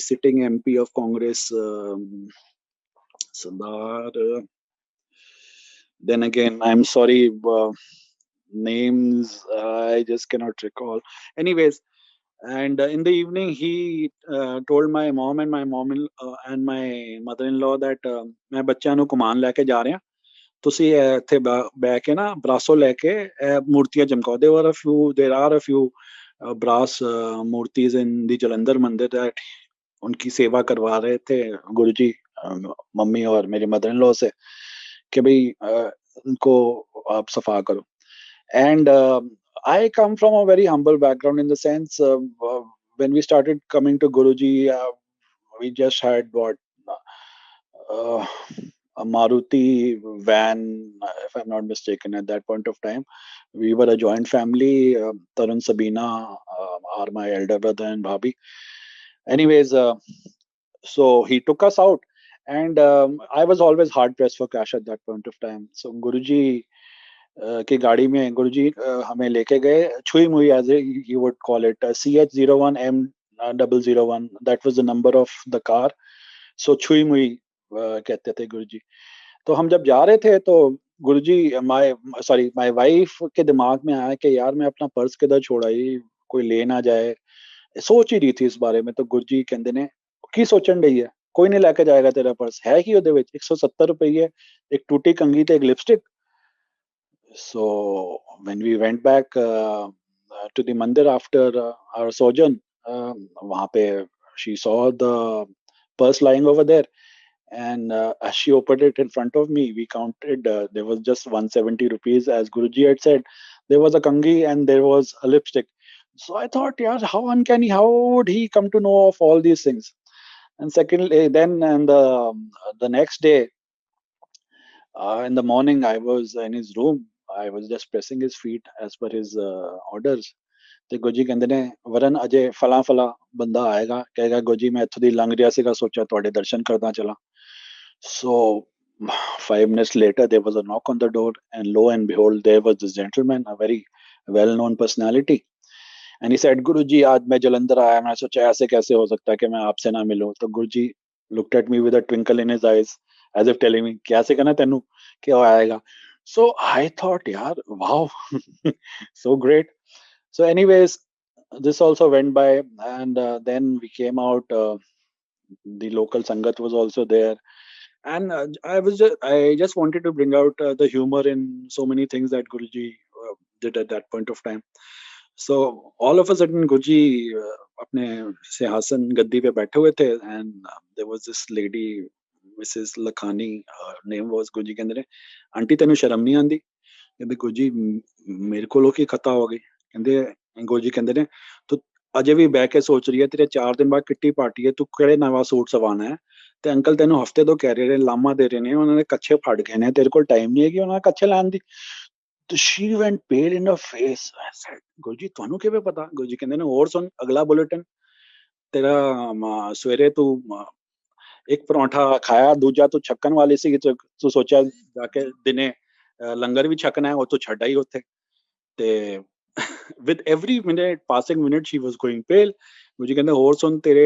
S1: sitting MP of Congress, Sada. Then again, I'm sorry, names I just cannot recall. Anyways, and in the evening, he told my mom and and my mother-in-law that मैं बच्चों ਨੂੰ ਘੁਮਾਉਣ ਲੈ ਕੇ ਜਾ ਰਿਹਾ, ਤੁਸੀਂ ਇੱਥੇ ਬਹਿ ਕੇ ਨਾ ਬਰਾਸੋ ਲੈ ਕੇ ਮੂਰਤੀਆਂ ਚਮਕਾਓ. there are a few brass मूर्तिज in the Jalandhar मंदिर that उनकी सेवा करवा रहे थे गुरुजी, मम्मी और मेरी मदर इन लॉ से, कि भाई उनको आप सफा करो. And I come from a very humble background, in the sense, when we started coming to Guruji, we just had what, uh, a Maruti van, if I'm not mistaken, at that point of time. We were a joint family. Tarun, Sabina are my elder brother and Bhabhi. Anyways, so he took us out, and I was always hard pressed for cash at that point of time. So Guruji की गाड़ी में गुरुजी हमें लेके गए, छुई मुई, as you would call it, CH01M001, that was the number of the car. So छुई मुई कहते थे गुरुजी. तो हम जब जा रहे थे तो गुरुजी, माय वाइफ के दिमाग में आया कि यार मैं अपना पर्स किधर छोड़ आई, कोई ले ना जाए. सोच ही रही थी इस बारे में. तो गुरुजी कहते ने की सोचन रही है, कोई नहीं लेके जाएगा तेरा पर्स, है कि ਉਹਦੇ ਵਿੱਚ 170 ਰੁਪਏ, एक टूटी कंघी ਤੇ एक lipstick. So when we went back to the mandir after our sojourn, वहाँ पे she saw the purse lying over there, and as she opened it in front of me, we counted. There was just 170 rupees, as Guruji had said. There was a kangi and there was a lipstick. So I thought, yeah, how uncanny! How would he come to know of all these things? And secondly, then and the next day, in the morning, I was in his room. I was just pressing his feet as per his orders. ਤੇ ਗੁਰਜੀ ਕਹਿੰਦੇ ਨੇ, ਵਰਨ ਅਜੇ ਫਲਾ ਫਲਾ ਬੰਦਾ ਆਏਗਾ, ਕਹੇਗਾ ਗੁਰਜੀ ਮੈਂ ਇੱਥੋਂ ਦੀ ਲੰਘ ਰਿਹਾ ਸੀਗਾ, ਸੋਚਿਆ ਤੁਹਾਡੇ ਦਰਸ਼ਨ ਕਰਦਾ ਚਲਾ. So 5 minutes later, there was a knock on the door, and lo and behold, there was this gentleman, a very well-known personality. And he said, Guruji, आज मैं जलंधर आया. मैं सोचा ऐसे कैसे हो सकता है कि मैं आपसे ना मिलूं. तो गुरुजी looked at me with a twinkle in his eyes, as if telling me, कैसे कहना तेनू क्या आएगा. So I thought, yaar, wow, so great. So anyways, this also went by, and then we came out. The local Sangat was also there, and I just wanted to bring out the humor in so many things that Guruji did at that point of time. So all of a sudden, Guruji अपने सिंहासन गद्दी पे बैठे हुए थे, and there was this lady, Mrs. Lakhani, name was. गुरुजी कहते ने, aunty तेनू शर्म नहीं आंदी? कहते गुरुजी मेरे को की खता हो गई. कहते गुरुजी कहते ने, तू अजे भी बह के सोच रही है, तेरे 4 दिन बाद किट्टी पार्टी है, तू किहड़े नवा सूट सवाना है, ਤੇ ਅੰਕਲ ਤੈਨੂੰ ਹਫਤੇ ਤੋਂ ਕਹਿ ਰਹੇ ਨੇ, ਲਾਮਾ ਦੇ ਰਹੇ ਨੇ, ਉਹਨਾਂ ਨੇ ਕੱਛੇ ਫੜ ਗਏ ਨੇ, ਤੇਰੇ ਕੋਲ ਟਾਈਮ ਨਹੀਂ ਹੈ ਕਿ ਉਹਨਾਂ ਦੇ ਕੱਛੇ ਲੈਣ ਦੀ. तो she went pale in her face. I said, गुरुजी ਤੁਹਾਨੂੰ ਕਿਵੇਂ ਪਤਾ? गुरुजी ਕਹਿੰਦੇ ਨੇ, ਹੋਰ ਸੁਣ ਅਗਲਾ ਬੁਲੇਟਿਨ, ਤੇਰਾ ਸਵੇਰੇ ਤੂੰ ਇੱਕ ਪਰੌਂਠਾ ਖਾਇਆ, ਦੂਜਾ ਤੂੰ ਛੱਕਣ ਵਾਲੀ ਸੀ, ਤੂੰ ਸੋਚਿਆ ਜਾ ਕੇ ਦਿਨੇ ਲੰਗਰ ਵੀ ਛਕਣਾ ਹੈ, ਉਹ ਤੂੰ ਛੱਡ ਆਈ ਉੱਥੇ. ਤੇ with every passing minute she was going pale. गुरुजी ਕਹਿੰਦੇ ਹੋਰ ਸੁਣ, ਤੇਰੇ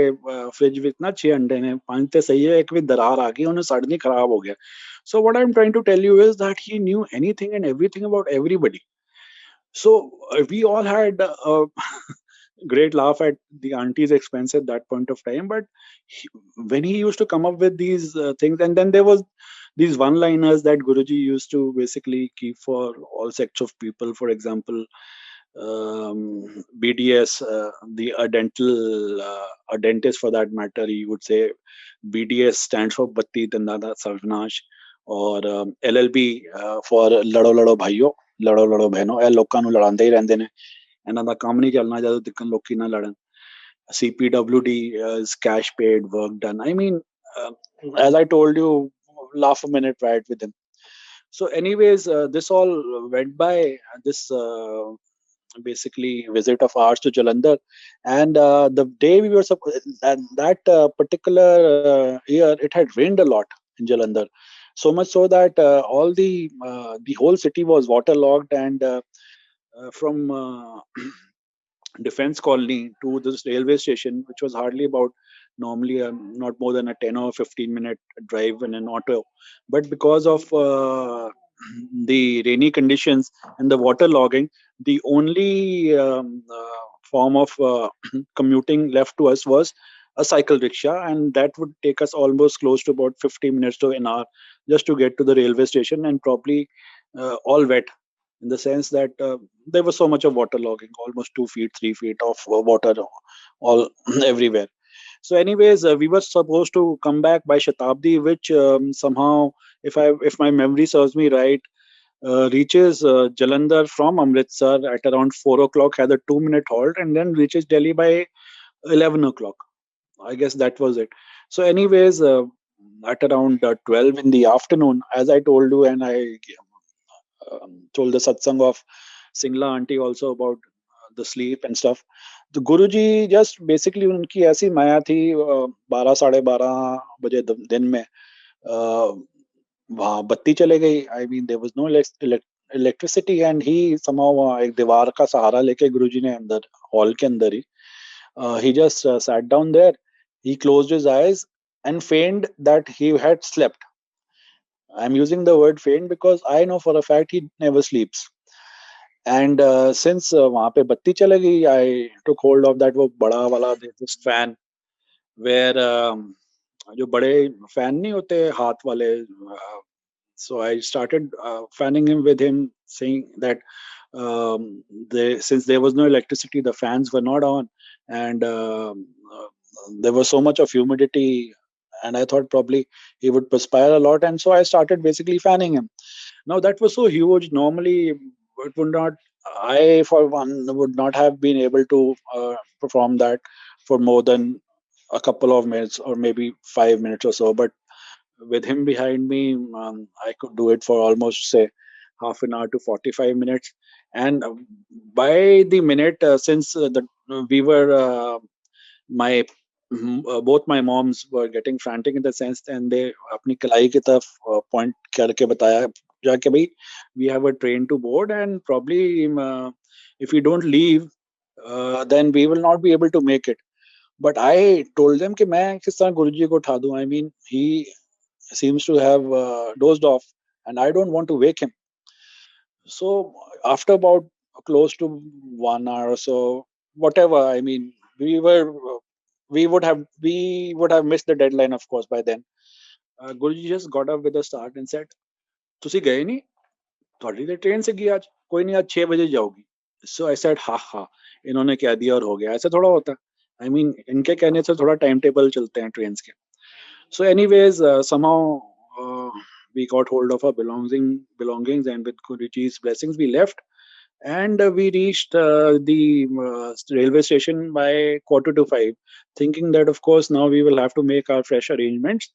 S1: ਫ੍ਰਿਜ ਵਿੱਚ ਨਾ 6 ਅੰਡੇ ਨੇ, 5 ਤੇ ਸਹੀ ਹੈ, ਇੱਕ ਵੀ ਦਰਾਰ ਆ ਗਈ, ਉਹਨੇ ਸੜਨੀ ਖਰਾਬ ਹੋ ਗਿਆ. So what I'm trying to tell you is that he knew anything and everything about everybody. So we all had a great laugh at the auntie's expense at that point of time. But when he used to come up with these things, and then there was these one-liners that Guruji used to basically keep for all sects of people. For example, BDS, a dentist for that matter, he would say BDS stands for Batti Dandada Sarvinash, or LLB for ਲੜੋ ਲੜੋ ਭਾਈਓ, ਲੜੋ ਲੜੋ ਬਹਿਨੋ. ਇਹ ਲੋਕਾਂ ਨੂੰ ਲੜਾਉਂਦੇ ਹੀ ਰਹਿੰਦੇ ਨੇ, ਇਹਨਾਂ ਦਾ ਕੰਮ ਨਹੀਂ ਚੱਲਣਾ ਜਦੋਂ ਤੱਕ ਲੋਕੀ ਨਾ ਲੜਨ. CPWD is cash paid, work done. I mean, as I told you, laugh a minute, right with him. So anyways, this all went by, this basically visit of ours to Jalandhar. And the day we were that particular year, it had rained a lot in Jalandhar, so much so that all the whole city was waterlogged, and from defense colony to this railway station, which was hardly about normally not more than a 10 or 15-minute drive in an auto. But because of the rainy conditions and the water logging, the only form of commuting left to us was a cycle rickshaw, and that would take us almost close to about 50 minutes to an hour just to get to the railway station, and probably all wet, in the sense that there was so much of water logging, almost 2 feet, 3 feet of water all everywhere. So, anyways, we were supposed to come back by Shatabdi, which somehow, if my memory serves me right, reaches Jalandhar from Amritsar at around 4 o'clock, had a 2 minute halt, and then reaches Delhi by 11 o'clock. I guess that was it. So, anyways, at around 12 in the afternoon, as I told you, and I told the satsang of Singla auntie also about the sleep and stuff. तो गुरुजी just basically उनकी ऐसी माया थी, 12 साढ़े 12 बजे दिन में वहाँ बत्ती चले गई. I mean there was no electricity, and he somehow एक दीवार का सहारा लेके गुरुजी ने अंदर हॉल के अंदर ही he just sat down there. He closed his eyes and feigned that he had slept. I'm using the word feigned because I know for a fact he never sleeps. And since वहाँ पे बत्ती चले गई, I took hold of that वो बड़ा वाला this fan where जो बड़े fan नहीं होते हाथ वाले. So I started fanning him with him, saying that since there was no electricity, the fans were not on, and there was so much of humidity, and I thought probably he would perspire a lot, and so I started basically fanning him. Now that was so huge. Normally, it would not. I, for one, would not have been able to perform that for more than a couple of minutes or maybe 5 minutes or so. But with him behind me, I could do it for almost say half an hour to 45 minutes. And by the minute, since we were my both my moms were getting frantic in the sense, and they अपनी कलाई की तरफ point करके बताया जाके भाई we have a train to board, and probably if we don't leave then we will not be able to make it. But I told them कि मैं किस तरह गुरुजी को उठा दूं. I mean he seems to have dozed off, and I don't want to wake him. So after about close to 1 hour or so, whatever, I mean, we would have missed the deadline, of course, by then. Guruji just got up with a start and said, "तुसी गए नहीं? थोड़ी देर train से गई आज. कोई नहीं, आज 6 बजे जाओगी." So I said, "हा हा, इन्होंने कह दिया और हो गया." ऐसा थोड़ा होता है. I mean, इनके कहने से थोड़ा टाइम टेबल चलते हैं ट्रेन के. So, anyways, somehow uh, we got hold of our belongings, and with Guruji's blessings, we left, and we reached the railway station by 4:45, thinking that, of course, now we will have to make our fresh arrangements,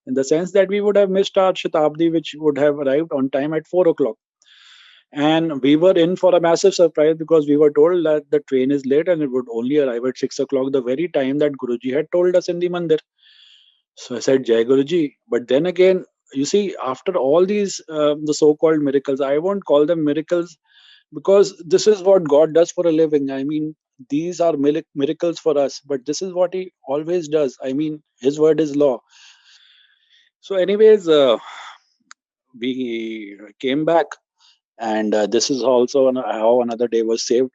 S1: in the sense that we would have missed our Shatabdi, which would have arrived on time at 4 o'clock. And we were in for a massive surprise because we were told that the train is late and it would only arrive at 6 o'clock, the very time that Guruji had told us in the mandir. So I said, Jai Guruji. But then again, you see, after all these, the so called miracles, I won't call them miracles because this is what God does for a living. I mean, these are miracles for us, but this is what He always does. I mean, His word is law. So, anyways, we came back, and this is also how another day was saved.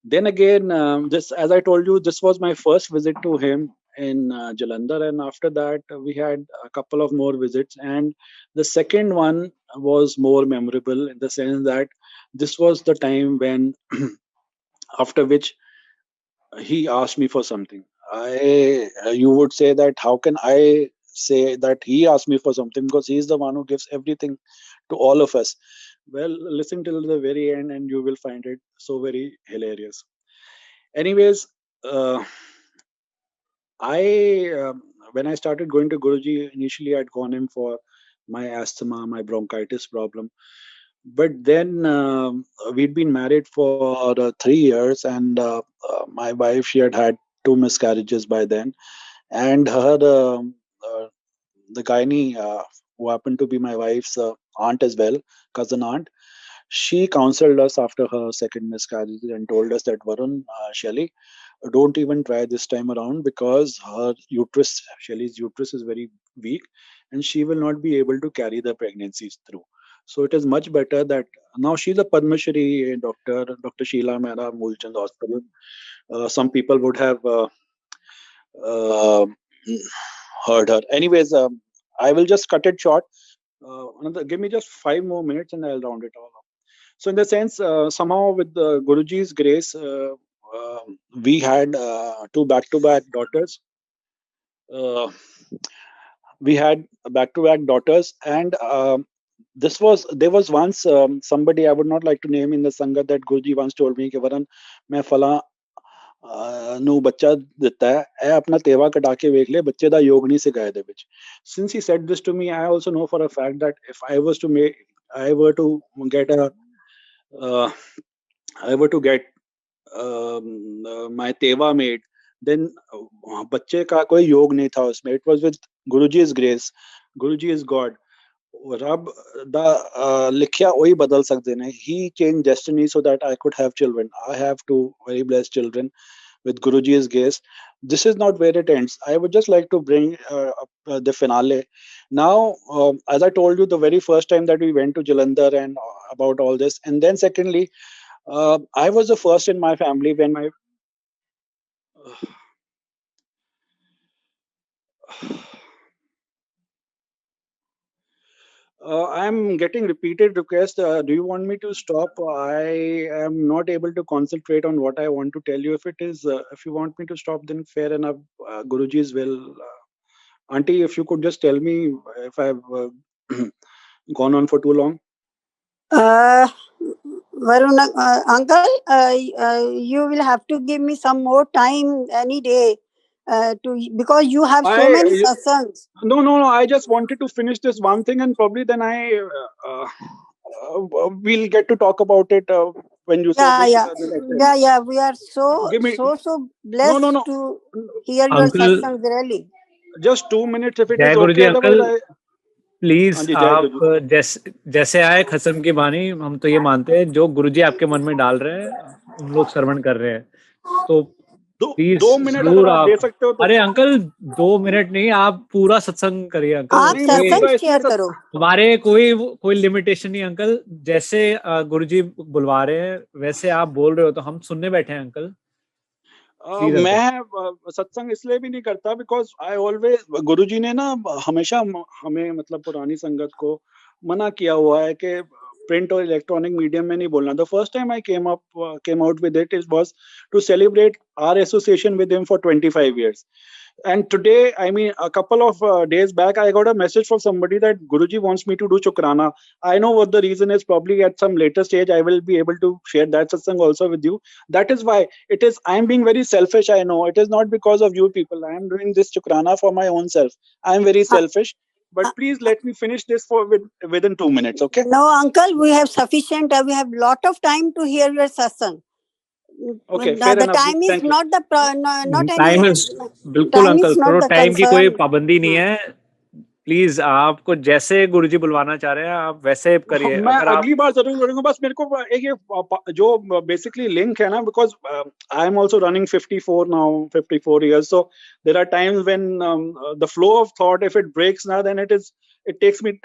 S1: Then again, this, as I told you, this was my first visit to him in Jalandhar, and after that, we had a couple of more visits. And the second one was more memorable in the sense that this was the time when, after which, he asked me for something. You would say that how can I say that he asked me for something, because he is the one who gives everything to all of us. Well, listen till the very end, and you will find it so very hilarious. Anyways, uh, when I started going to Guruji, initially I'd gone in for my asthma, my bronchitis problem. But then we'd been married for 3 years, and my wife, she had had two miscarriages by then, and the gynae, who happened to be my wife's aunt as well, cousin aunt, she counseled us after her second miscarriage and told us that Varun, Shelly, don't even try this time around because her uterus, Shelly's uterus is very weak and she will not be able to carry the pregnancies through. So it is much better that now she's a Padma Shri doctor, Dr. Sheila Mehra, Mulchand Hospital. Some people would have uh, heard her. Anyways, I will just cut it short. Give me just 5 more minutes and I'll round it all up. So, in the sense, somehow with Guruji's grace, we had two back-to-back daughters. Uh, we had back-to-back daughters, and there was once somebody I would not like to name in the Sangat that Guruji once told me, Varan, मैं फला ਨੂੰ ਬੱਚਾ ਦਿੱਤਾ ਹੈ ਇਹ ਆਪਣਾ ਤੇਵਾ ਕਟਾ ਕੇ ਵੇਖ ਲੈ ਬੱਚੇ ਦਾ ਯੋਗ ਨਹੀਂ ਸਿਖਾਇਆ ਦੇ ਵਿੱਚ since he said this to me I also know for a fact that if I were to get a uh, I were to get my teva made then बच्चे का कोई योग नहीं था उसमें it was with Guruji's grace Guruji is God रब दा लिखिया वही बदल सकते ने he changed destiny so that I could have children I have two very blessed children with Guruji's grace. This is not where it ends. I would just like to bring the finale. Now, as I told you, the very first time that we went to Jalandhar and about all this, and then secondly, I was the first in my family when my I'm getting repeated requests. Do you want me to stop? I am not able to concentrate on what I want to tell you. If you want me to stop, then fair enough. Guruji's will. Auntie, if you could just tell me if I've gone on for too long.
S2: Varun, uncle, you will have to give me some more time any day because you have so many satsangs.
S1: No. I just wanted to finish this one thing, and probably then we'll get to talk about it when you say this.
S2: Yeah. We are so blessed to hear your satsangs. Really.
S1: Just 2 minutes if it is okay.
S3: Otherwise, please आप जैसे आए खसम की बानी हम तो ये मानते हैं जो गुरुजी आपके मन में डाल रहे हैं उन लोग श्रवण कर रहे हैं तो प्लीज
S1: 2 मिनट अगर आप दे सकते हो तो
S3: अरे अंकल 2 मिनट नहीं आप पूरा सत्संग करिए अंकल
S2: आप सत्संग शेयर करो
S3: हमारे कोई लिमिटेशन नहीं अंकल जैसे गुरुजी बुलवा रहे हैं वैसे आप बोल रहे हो तो हम सुनने बैठे हैं अंकल
S1: मैं सत्संग इसलिए भी नहीं करता बिकॉज आई ऑलवेज गुरुजी ने ना हमेशा हमें मतलब पुरानी संगत को मना किया हुआ है कि प्रिंट और इलेक्ट्रॉनिक मीडियम में नहीं बोलना the first time I came out with it was to celebrate our association with him for 25 years. And today, I mean, a couple of days back, I got a message from somebody that Guruji wants me to do SHUKRANA. I know what the reason is. Probably at some later stage, I will be able to share that satsang also with you. That is why it is. I am being very selfish. I know it is not because of you people. I am doing this SHUKRANA for my own self. I am very selfish. But please let me finish this within 2 minutes, okay?
S2: No, uncle, we have sufficient. We have lot of time to hear your satsang.
S1: Okay, fair
S2: the
S1: enough.
S2: time is
S1: Thank
S2: not the not
S3: time
S2: any
S3: is बिल्कुल uncle थोड़ा time की कोई पाबंदी नहीं है please आपको जैसे गुरुजी बुलवाना चाह रहे हैं आप वैसे करिए
S1: मैं अगली बार जरूर करूंगा बस मेरे को एक ये जो बेसिकली लिंक है ना because I am also running 54 now 54 years so there are times when the flow of thought if it breaks now then it takes me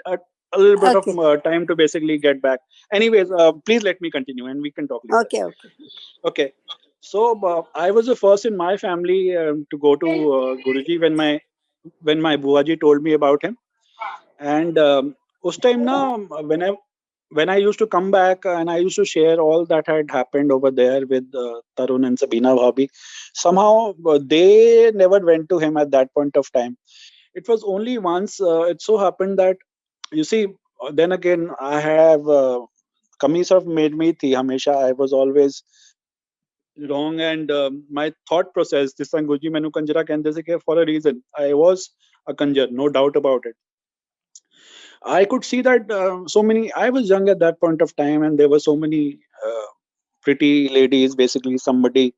S1: a little bit of time to basically get back. Anyways, please let me continue and we can talk later. Okay. So I was the first in my family to go to Guruji when my buaji told me about him. And us time na when I used to come back and I used to share all that had happened over there with Tarun and Sabina Bhabi, somehow they never went to him at that point of time. It was only once it so happened that you see then again I have kami sort of made me thi hamesha I was always wrong and my thought process this time Guruji mainu kanjara kehte se ke for a reason I was a kanjar no doubt about it. I could see that so many I was young at that point of time and there were so many pretty ladies basically somebody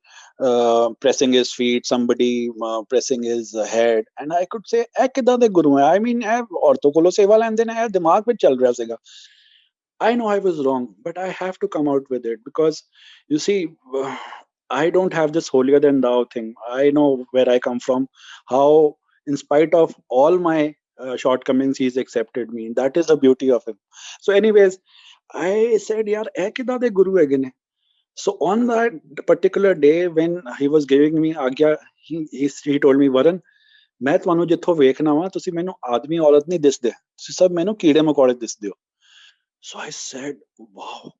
S1: pressing his feet somebody pressing his head and I could say eh kida de guru hai I mean eh aurton kolo seva lende ne dimag vich chal raha siga I know I was wrong, but I have to come out with it because, you see, I don't have this holier than thou thing. I know where I come from, how, in spite of all my shortcomings, he's accepted me. That is the beauty of him. So, anyways, I said, "Yaar, eh kida de guru again." So on that particular day when he was giving me agya, he told me, Varun, मैं ਤੁਹਾਨੂੰ ਜਿੱਥੋਂ ਵੇਖਣਾ ਵਾ ਤੁਸੀਂ ਮੈਨੂੰ ਆਦਮੀ ਔਰਤ ਨਹੀਂ ਦਿਸਦੇ, ਤੁਸੀਂ ਸਭ ਮੈਨੂੰ ਕੀੜੇ ਮਕੌੜੇ ਦਿਸਦੇ ਹੋ. So I said, wow,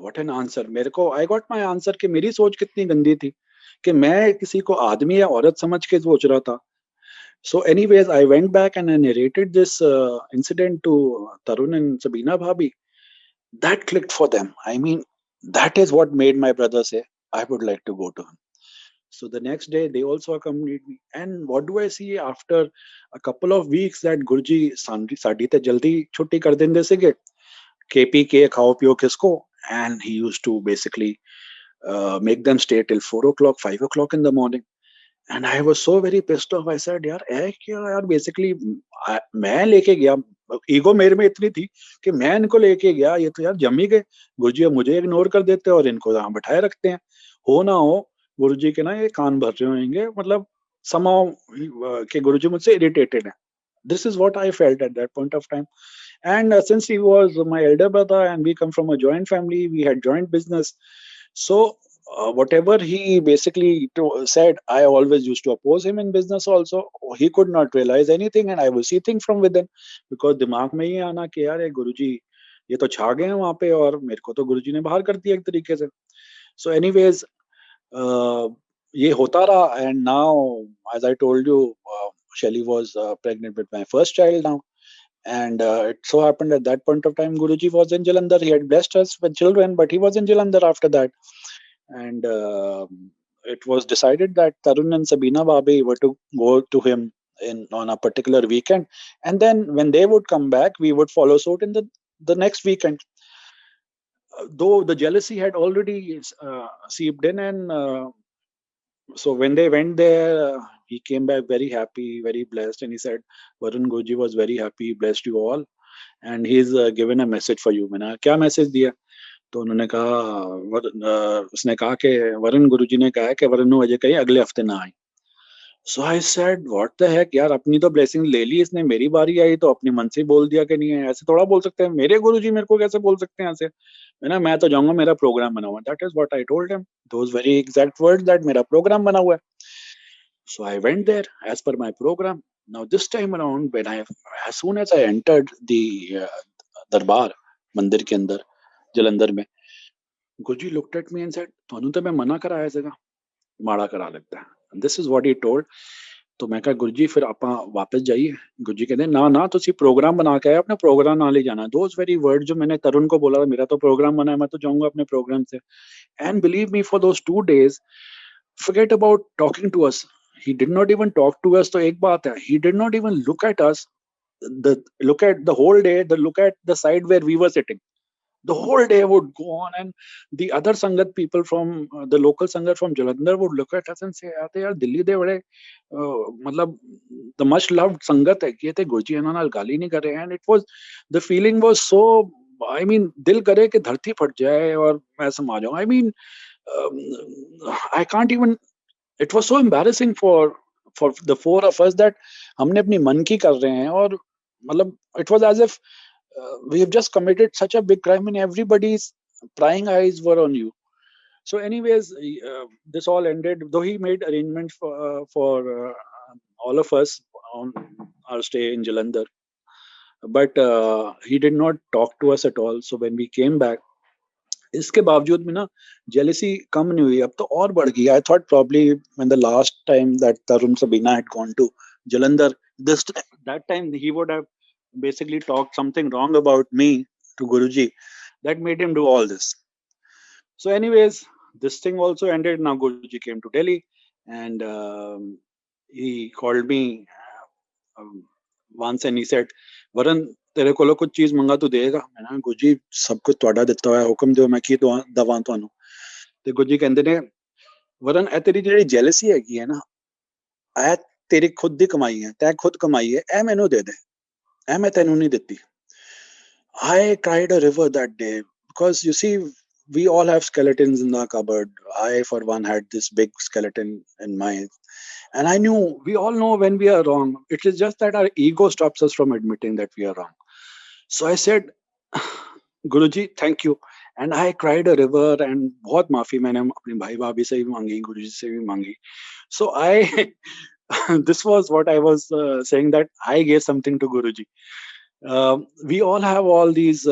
S1: what an answer. मेरे को I got my answer कि मेरी सोच कितनी गंदी थी कि मैं किसी को आदमी या औरत समझ के सोच रहा था. So anyways, I went back and I narrated this incident to Tarun and Sabina Bhabhi. That clicked for them. I mean, that is what made my brother say, I would like to go to him. So the next day, they also accompanied me. And what do I see after a couple of weeks that Guruji Sadi te jaldi chutti kar dende sige. KPK khao piyo kisko. And he used to basically make them stay till 4 o'clock, 5 o'clock in the morning. And I was so very pissed off. I said, यार ऐ क्या यार, basically मैं लेके गया, ego मेरे में इतनी थी कि मैं इनको लेके गया, ये तो यार जम ही गए, गुरुजी मुझे इग्नोर कर देते और इनको यहाँ बैठाए रखते हैं. हो ना हो गुरुजी के ना ये कान भर रहे होंगे, मतलब somehow कि गुरुजी मुझसे irritated हैं. This is what I felt at that point of time. And since he was my elder brother and we come from a joint family, we had joint business. So whatever he basically said, I always used to oppose him in business also. He could not realize anything and I will see things from within, because दिमाग में ये आना कि यार ये गुरुजी ये तो छा गए हैं वहाँ पे और मेरे को तो गुरुजी ने बाहर कर दिया एक तरीके से. So anyways, ये होता रहा, and now as I told you, Shelly was pregnant with my first child now. And it so happened at that point of time, Guruji was in Jalandhar. He had blessed us with children, but he was in Jalandhar after that. And it was decided that Tarun and Sabina Babi were to go to him on a particular weekend. And then when they would come back, we would follow suit in the next weekend. Though the jealousy had already seeped in, and so when they went there, he came back very happy, very blessed, and he said, Varun, Guruji was very happy, he blessed you all, and he's given a message for you. मैंने क्या message दिया? तो उन्होंने कहा, उसने कहा कि वरुण, गुरुजी ने कहा है कि वरुण अजय कहीं अगले हफ्ते ना आए. So I said, what the heck यार, अपनी तो ब्लेसिंग ले ली इसने, मेरी बारी आई तो अपने मन से बोल दिया कि नहीं है. ऐसे थोड़ा बोल सकते हैं, मेरे गुरुजी मेरे को कैसे बोल सकते हैं ऐसे? मैं तो जाऊंगा, मेरा प्रोग्राम बना हुआ. That is what I told him, those very exact words, that मेरा प्रोग्राम बना हुआ है. So I went there as per my program. Now this time around, when as soon as I entered the दरबार मंदिर के अंदर जलंधर में, Guruji looked at me and said, "ਤੁਹਾਨੂੰ तो मैं मना कराया ਸੀਗਾ, माड़ा करा लगता है." And this is what he told. तो मैं कहा, गुरुजी फिर आप वापस जाइए. गुरुजी कहते ना ना, ਤੁਸੀਂ प्रोग्राम बना के आए, अपने प्रोग्राम ਨਾਲ ही जाना. Those very words जो मैंने तरुण को बोला, मेरा तो प्रोग्राम बना है, मैं तो जाऊंगा अपने प्रोग्राम से. And believe me, for those 2 days, forget about talking to us. He did not even talk to us. तो एक बात है, he did not even look at us. Look at the whole day, look at the side where we were sitting. The whole day would go on, and the other Sangat people from the local Sangat from Jalandhar would look at us and say, यार दिल्ली दे बड़े मतलब the much loved Sangat है कि ते गुरुजी इन्होंने नाल गाली नहीं कर रहे. And it was, the feeling was so, I mean, दिल करे कि धरती फट जाए और मैं समा जाऊं. I mean, I can't even, it was so embarrassing for the 4 of us that हमने अपनी मन की कर रहे हैं, और मतलब it was as if we have just committed such a big crime and everybody's prying eyes were on you. So anyways, this all ended, though he made arrangements for all of us on our stay in Jalandhar, but he did not talk to us at all. So when we came back, इसके बावजूद भी ना jealousy कम नहीं हुई, अब तो और बढ़ गई. I thought probably when the last time that Tarun Sabina had gone to Jalandhar, that time he would have basically talked something wrong about me to Guruji that made him do all this. So anyways, this thing also ended. Now Guruji came to Delhi, and he called me once and he said, Varun, तेरे कोलों कुछ चीज मंगा तो देगा? मैंने गुरुजी सब कुछ ਤੁਹਾਡਾ ਦਿੱਤਾ ਹੋਇਆ, ਹੁਕਮ ਦਿਓ, ਮੈਂ ਕੀ ਦਵਾਂ ਤੁਹਾਨੂੰ? ਤੇ ਗੁਰਜੀ ਕਹਿੰਦੇ ਨੇ, ਵਰਨ ਇਹ ਤੇਰੀ ਜਿਹੜੀ ਜੈਲਸੀ ਹੈਗੀ ਹੈ ਨਾ, ਇਹ ਤੇਰੀ ਖੁਦ ਦੀ ਕਮਾਈ ਹੈ, ਤੈਂ ਖੁਦ ਕਮਾਈ ਹੈ, ਇਹ ਮੈਨੂੰ ਦੇ ਦੇ, ਇਹ ਮੈਂ ਤੈਨੂੰ ਨਹੀਂ ਦਿੱਤੀ. I cried a river that day because you see, we all have skeletons in the cupboard. I, for one, had this big skeleton in my, and I knew, we all know when we are wrong. It is just that our ego stops us from admitting that we are wrong. So I said, Guruji, thank you. And I cried a river and बहुत माफी मैंने अपने भाई भाभी से भी मांगी, गुरुजी से भी मांगी. So I, this was what I was saying, that I gave something to Guruji. We all have all these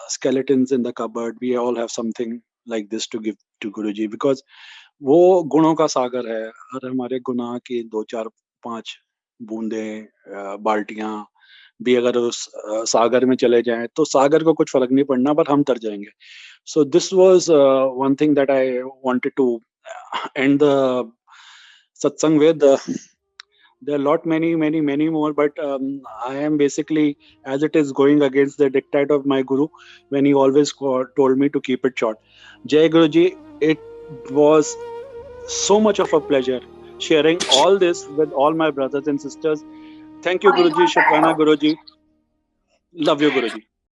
S1: skeletons in the cupboard. We all have something like this to give to Guruji, because वो गुणों का सागर है, और हमारे गुनाह की 2 4 5 बूंदें, बाल्टियां भी अगर उस सागर में चले जाएं तो सागर को कुछ फर्क नहीं पड़ना, पर हम तर जाएंगे. So this was one thing that I wanted to end the satsang with. There are many more, but I am basically, as it is going against the dictate of my guru, when he always told me to keep it short. Jai Guruji, it was so much of a pleasure sharing all this with all my brothers and sisters. Thank you, Guruji. Shukrana, Guruji. Love you, Guruji.